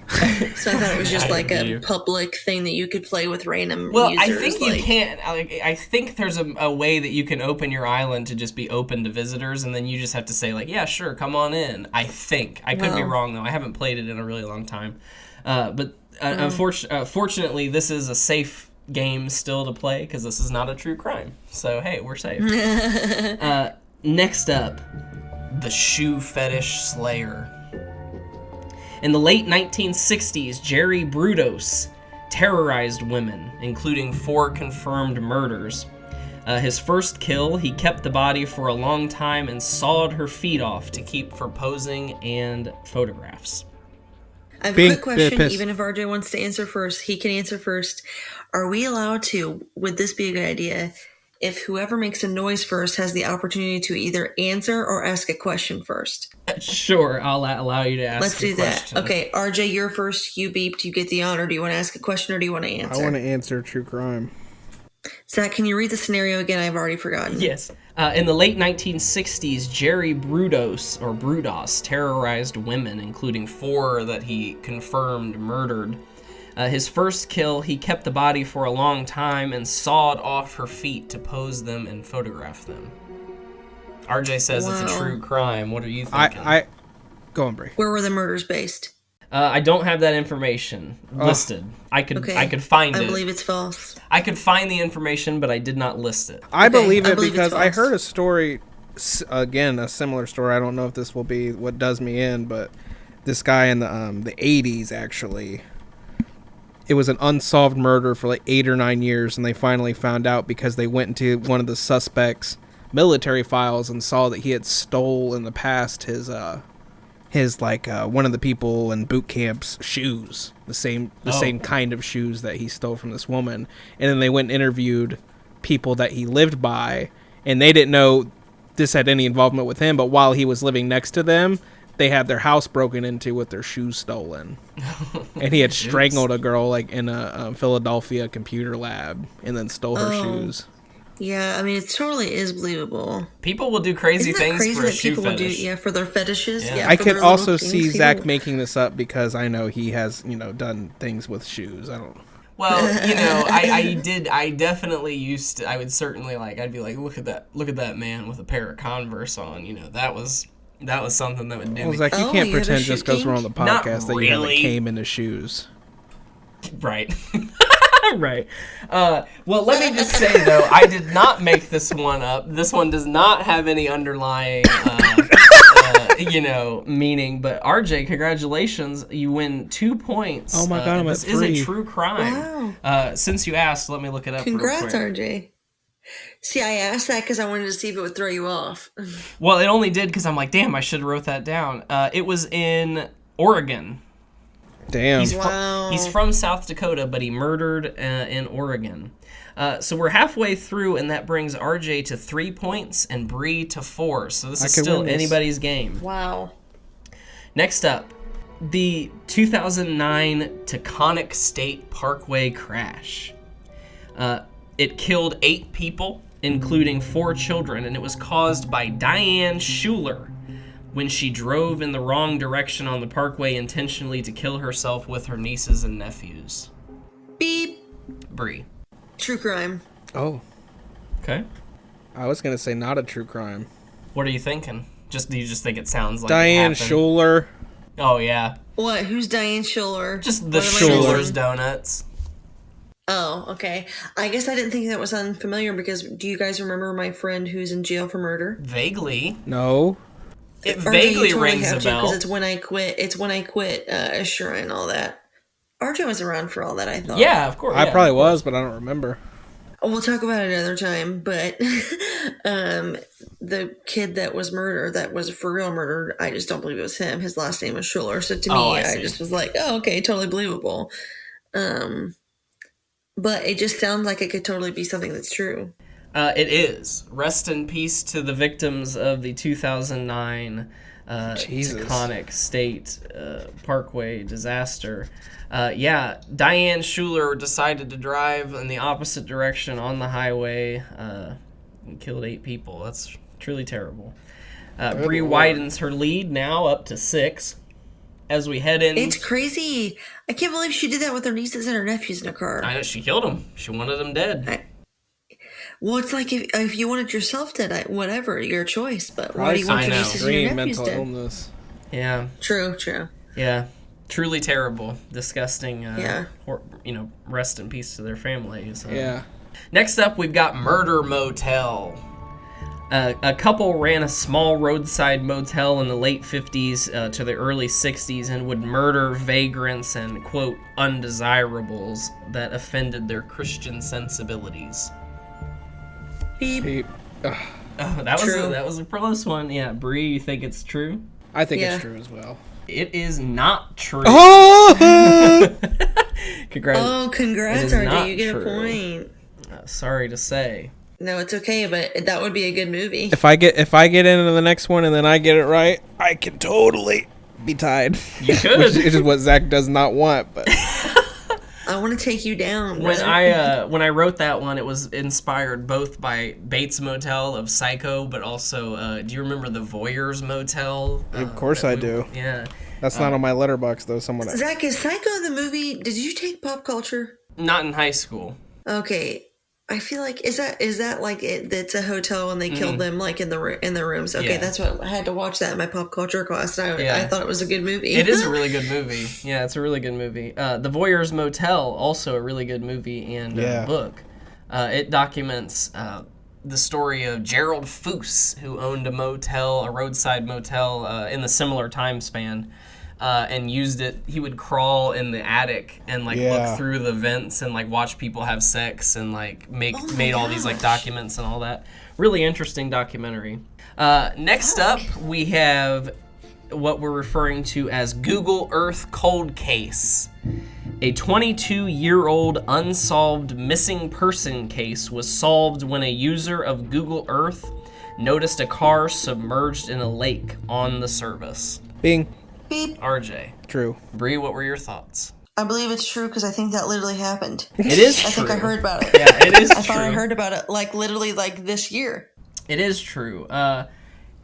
so I thought it was just like a public thing that you could play with random users. Well, I think you can't. I think there's a way that you can open your island to just be open to visitors, and then you just have to say like, yeah, sure, come on in. I think I could be wrong though. I haven't played it in a really long time, but unfortunately, this is a safe game still to play because this is not a true crime. So hey, we're safe. Next up, the shoe fetish slayer. In the late 1960s, Jerry Brudos terrorized women, including 4 confirmed murders. His first kill, he kept the body for a long time and sawed her feet off to keep for posing and photographs. I have a quick question. Even if RJ wants to answer first, he can answer first. Are we allowed to, would this be a good idea, if whoever makes a noise first has the opportunity to either answer or ask a question first? Sure, I'll allow you to ask Let's do question. that. Okay, RJ, you're first. You beeped. You get the honor. Do you want to ask a question or do you want to answer? I want to answer true crime. Zach, can you read the scenario again? I've already forgotten. Yes. In the late 1960s, Jerry Brudos terrorized women, including 4 that he confirmed murdered. His first kill, he kept the body for a long time and sawed off her feet to pose them and photograph them. RJ says it's a true crime. What are you thinking? Go on, Brie. Where were the murders based? I don't have that information listed. I could find it. I believe it's false. I could find the information, but I did not list it. I believe it because I heard a story, again, a similar story. I don't know if this will be what does me in, but this guy in the 80s, actually, it was an unsolved murder for like 8 or 9 years, and they finally found out because they went into one of the suspects' military files and saw that he had stole in the past his one of the people in boot camp's shoes, the same kind of shoes that he stole from this woman. And then they went and interviewed people that he lived by, and they didn't know this had any involvement with him, but while he was living next to them, they had their house broken into with their shoes stolen. And he had strangled a girl like in a Philadelphia computer lab and then stole her shoes. Yeah, I mean, it totally is believable. People will do crazy things for a shoe fetish. For their fetishes. Yeah. I could also see Zach making this up because I know he has, done things with shoes. I don't know. Well, I definitely used to, I would certainly I'd be like, look at that man with a pair of Converse on, that was something that would do me. Zach, you can't pretend just because we're on the podcast that you haven't came into shoes. Right. Right. Well, let me just say, though, I did not make this one up. This one does not have any underlying, meaning. But RJ, congratulations. You win 2 points. Oh, my God, I'm at 3. This is a true crime. Wow. Since you asked, let me look it up Congrats, real quick. RJ. See, I asked that because I wanted to see if it would throw you off. Well, it only did because I'm like, damn, I should have wrote that down. It was in Oregon. Damn. He's from South Dakota, but he murdered in Oregon. So we're halfway through, and that brings RJ to 3 points and Bree to 4. So this is still anybody's game. Wow. Next up, The 2009 Taconic State Parkway crash. It killed 8 people, including 4 children, and it was caused by Diane Schuler when she drove in the wrong direction on the parkway intentionally to kill herself with her nieces and nephews. Beep. Bree. True crime. Oh, Okay. I was gonna say not a true crime. What are you thinking? Do you just think it sounds like Diane it happened? Schuler. Oh yeah, What? Who's Diane Schuler? just the What am I Schuler's missing? Donuts. Oh, okay. I guess I didn't think that was unfamiliar because do you guys remember my friend who's in jail for murder? Vaguely, No. it RJ, you vaguely totally rings have a to, bell. because it's when I quit. It's when I quit Assura and all that. RJ was around for all that, I thought. Yeah, of course. I yeah, probably of course. was, but I don't remember. We'll talk about it another time, but the kid that was murdered, that was for real murdered, I just don't believe it was him. His last name was Schuler. So to me, Oh, I I see. just was like, oh, okay, totally believable. But it just sounds like it could totally be something that's true. It is. Rest in peace to the victims of the 2009 Jesus. Taconic State Parkway disaster. Diane Schuler decided to drive in the opposite direction on the highway and killed 8 people. That's truly terrible. Bree widens her lead now up to 6. As we head in... It's crazy. I can't believe she did that with her nieces and her nephews in a car. I know, she killed them. She wanted them dead. Well, it's like if you wanted yourself dead, whatever, your choice. But why do you I want your know. nieces and your Extreme nephews mental dead? illness. Yeah. True. Yeah. Truly terrible. Disgusting. Yeah. Rest in peace to their families. Yeah. Next up, we've got Murder Motel. A couple ran a small roadside motel in the late 50s to the early 60s and would murder vagrants and, quote, undesirables that offended their Christian sensibilities. Beep. Beep. Ugh. Oh, True. that was a close one. Yeah, Bree, you think it's true? I think Yeah. it's true as well. It is not true. Oh! Congrats. Oh, It congrats, is RJ. not You get true. a point. Sorry to say. No, it's okay, but that would be a good movie. If I get into the next one and then I get it right, I can totally be tied. You could. Which is what Zach does not want. But I want to take you down. When brother. I wrote that one, it was inspired both by Bates Motel of Psycho, but also, do you remember the Voyeurs Motel? of course I do. Yeah. That's not on my letterbox though. Someone. Zach, is Psycho the movie? Did you take pop culture? Not in high school. Okay, I feel like is that like it's a hotel and they killed them like in the rooms. Okay, Yeah. that's what I had to watch that in my pop culture class. And I Yeah. thought it was a good movie. It is a really good movie. Yeah, it's a really good movie. The Voyeurs Motel, also a really good movie and Yeah. book. It documents the story of Gerald Foose, who owned a roadside motel in the similar time span. And used it. He would crawl in the attic and like Yeah. look through the vents and like watch people have sex and like made all these like documents and all that. Really interesting documentary. Next up, we have what we're referring to as Google Earth Cold Case. A 22-year-old unsolved missing person case was solved when a user of Google Earth noticed a car submerged in a lake on the service. Bing. Beep. RJ. True. Bree, what were your thoughts? I believe it's true because I think that literally happened. It is true. I think I heard about it. Yeah, it is I true. thought I heard about it like literally like this year. It is true.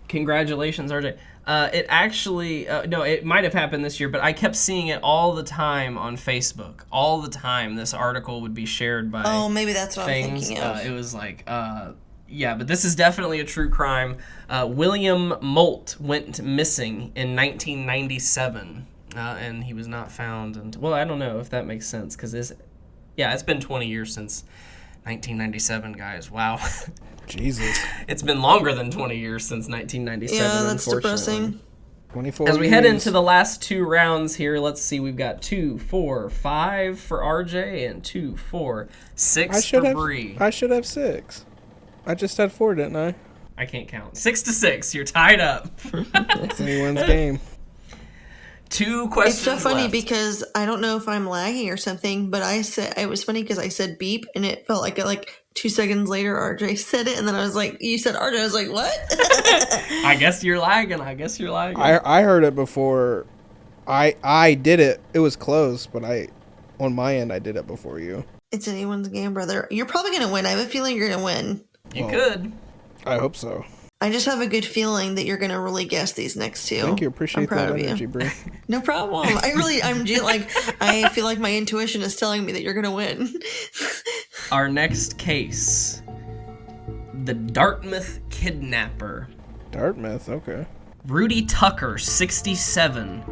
Congratulations, RJ. It actually, no, it might have happened this year, but I kept seeing it all the time on Facebook. All the time, this article would be shared by Oh, maybe that's what I'm things. thinking of. It was like, yeah, but this is definitely a true crime. William Molt went missing in 1997, and he was not found. And well, I don't know if that makes sense because it's been 20 years since 1997, guys. Wow. Jesus. It's been longer than 20 years since 1997. Yeah, that's unfortunately. depressing. 24 As we head years. into the last 2 rounds here, let's see. We've got 2, 4, 5 for RJ and 2, 4, 6 for Bree. I should have 6. I just had 4, didn't I? I can't count. 6-6. You're tied up. It's anyone's game. 2 questions It's so funny left. because I don't know if I'm lagging or something, but I said it was funny because I said beep and it felt like 2 seconds later RJ said it and then I was like, you said RJ, I was like, what? I guess you're lagging. I heard it before I did it. It was close, but on my end, I did it before you. It's anyone's game, brother. You're probably going to win. I have a feeling you're going to win. You could. I hope so. I just have a good feeling that you're going to really guess these next two. Thank you. Appreciate that energy, you. Brie. No problem. I feel like my intuition is telling me that you're going to win. Our next case. The Dartmouth Kidnapper. Dartmouth, okay. Rudy Tucker, 67,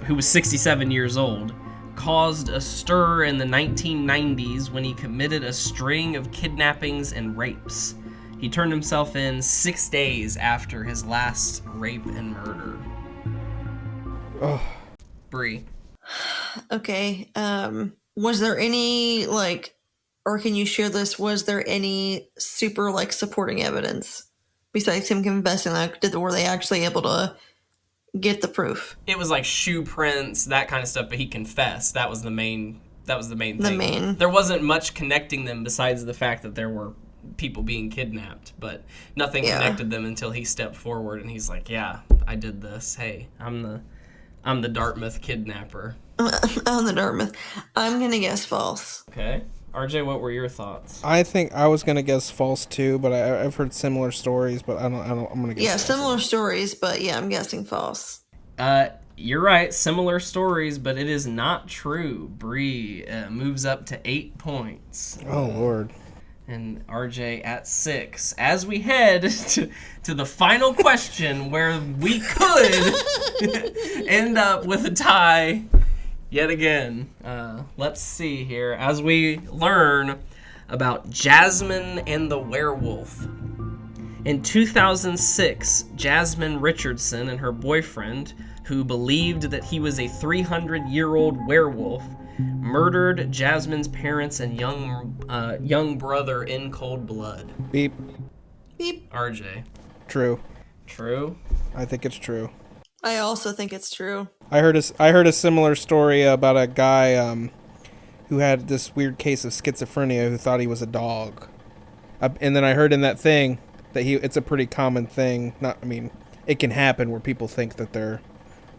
who was 67 years old, caused a stir in the 1990s when he committed a string of kidnappings and rapes. He turned himself in 6 days after his last rape and murder. Oh. Bree. Okay. Was there any, or can you share this? Was there any super, supporting evidence besides him confessing? Were they actually able to get the proof? It was like shoe prints, that kind of stuff, but he confessed. That was the main thing. There wasn't much connecting them besides the fact that there were people being kidnapped, but nothing connected them until he stepped forward and he's like, yeah, I did this. Hey, I'm the Dartmouth kidnapper. I'm the Dartmouth. I'm going to guess false. Okay. RJ, what were your thoughts? I think I was gonna guess false too, but I've heard similar stories, but I'm gonna guess. Yeah, false. similar stories, but yeah, I'm guessing false. You're right, similar stories, but it is not true. Bree moves up to 8 points. Oh Lord. And RJ at 6. As we head to the final question, where we could end up with a tie. Yet again, let's see here as we learn about Jasmine and the werewolf. In 2006, Jasmine Richardson and her boyfriend, who believed that he was a 300-year-old werewolf, murdered Jasmine's parents and young brother in cold blood. Beep. Beep. RJ. True. True? I think it's true. I also think it's true. I heard a similar story about a guy who had this weird case of schizophrenia who thought he was a dog, and then I heard in that thing that it's a pretty common thing. It can happen where people think that they're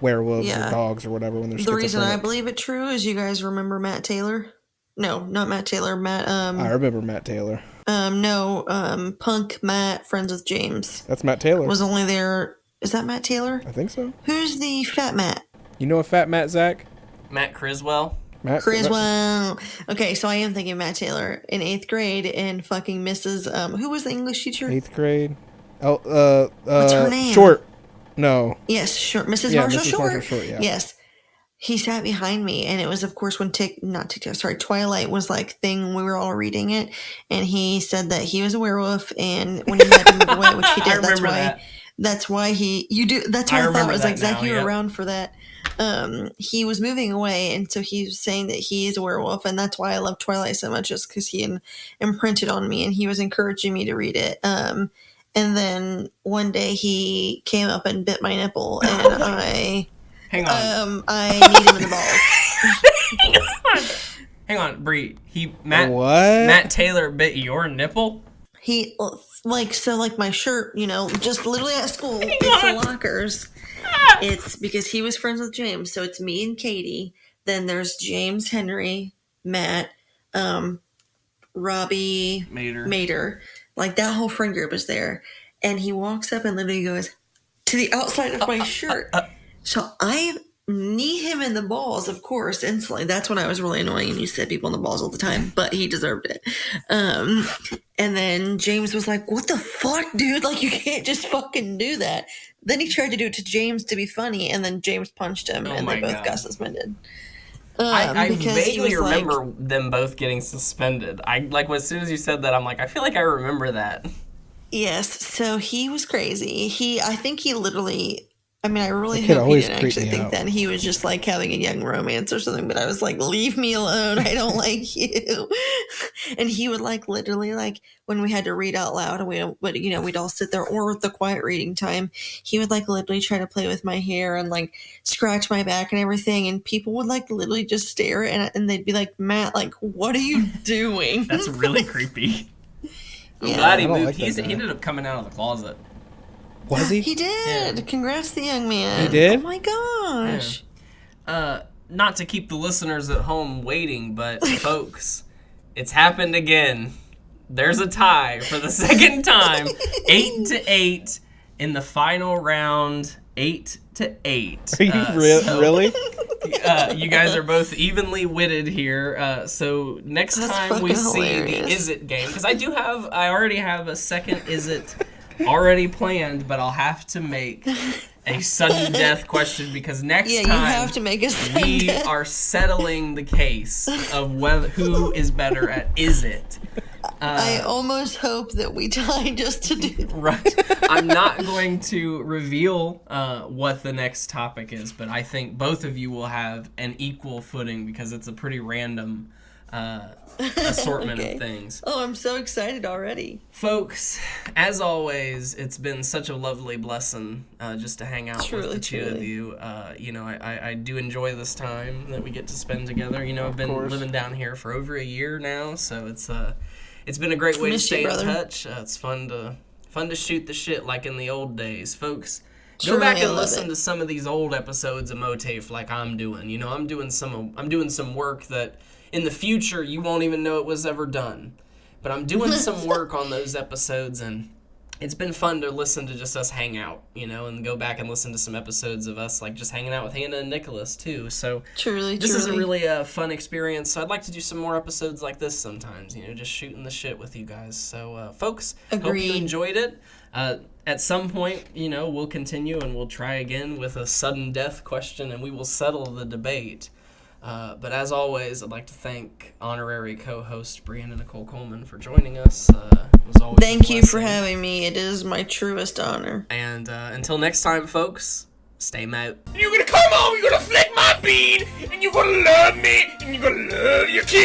werewolves or dogs or whatever when they're schizophrenic. The reason I believe it true is you guys remember Matt Taylor? No, not Matt Taylor. Matt. I remember Matt Taylor. Punk Matt, friends with James. That's Matt Taylor. Was only there. Is that Matt Taylor? I think so. Who's the fat Matt? You know a fat Matt, Zach? Matt Criswell. Criswell. Okay, so I am thinking Matt Taylor in 8th grade and fucking Mrs. Who was the English teacher? 8th grade. What's her name? Short. No. Yes, Short. Mrs. Marshall Mrs. Short. Marshall Short, yeah. Yes. He sat behind me, and it was, of course, when Twilight was thing. We were all reading it, and he said that he was a werewolf, and when he had to move away, which he did, that's why that's what I thought. I was like, Zach, you were around for that. He was moving away, and so he was saying that he is a werewolf, and that's why I love Twilight so much, just because he imprinted on me, and he was encouraging me to read it. And then one day he came up and bit my nipple, and Hang on. I need him in the balls. Hang on, Bree. Matt Taylor bit your nipple? He, my shirt, just literally at school, it's the lockers. It's because he was friends with James, so it's me and Katie. Then there's James, Henry, Matt, Robbie, Mater. That whole friend group is there. And he walks up and literally goes to the outside of my shirt. So I knee him in the balls, of course, instantly. That's when I was really annoying and you said people in the balls all the time, but he deserved it. And then James was like, what the fuck, dude? You can't just fucking do that. Then he tried to do it to James to be funny, and then James punched him, and they both got suspended. I vaguely remember them both getting suspended. As soon as you said that, I'm like, I feel like I remember that. Yes, so he was crazy. I think he literally... I really hope he didn't actually think that he was just having a young romance or something, but I was like, leave me alone. I don't like you. And he would literally when we had to read out loud and we'd all sit there, or the quiet reading time, he would literally try to play with my hair and scratch my back and everything. And people would literally just stare and they'd be like, Matt, what are you doing? That's really creepy. I'm glad he moved. He ended up coming out of the closet. Was he? He did. Yeah. Congrats, the young man. He did? Oh my gosh. not to keep the listeners at home waiting, but folks, it's happened again. There's a tie for the second time, 8-8 in the final round, 8-8. Are you really? You guys are both evenly witted here. So next time we see the Is It game, because I already have a second Is It already planned, but I'll have to make a sudden death question because next time you have to make a we are settling the case of who is better at Is It. I almost hope that we tie just to do that. Right. I'm not going to reveal what the next topic is, but I think both of you will have an equal footing because it's a pretty random assortment of things. Oh, I'm so excited already. Folks, as always, it's been such a lovely blessing just to hang out with the two of you. I do enjoy this time that we get to spend together. I've been living down here for over a year now, so it's been a great way to stay in touch. It's fun to shoot the shit like in the old days, folks. Go back and listen to some of these old episodes of MOATAIF like I'm doing. I'm doing some work that in the future you won't even know it was ever done. But I'm doing some work on those episodes, and it's been fun to listen to just us hang out, and go back and listen to some episodes of us like just hanging out with Hannah and Nicholas too. So this is a really fun experience. So I'd like to do some more episodes like this sometimes, just shooting the shit with you guys. So folks, hope you enjoyed it. At some point, we'll continue and we'll try again with a sudden death question, and we will settle the debate. But as always, I'd like to thank honorary co-host Brianna Nicole Coleman for joining us. It was always Thank you for having me. It is my truest honor. And until next time, folks, stay mout. You're gonna come home, you're gonna flick my bean, and you're gonna love me, and you're gonna love your kids.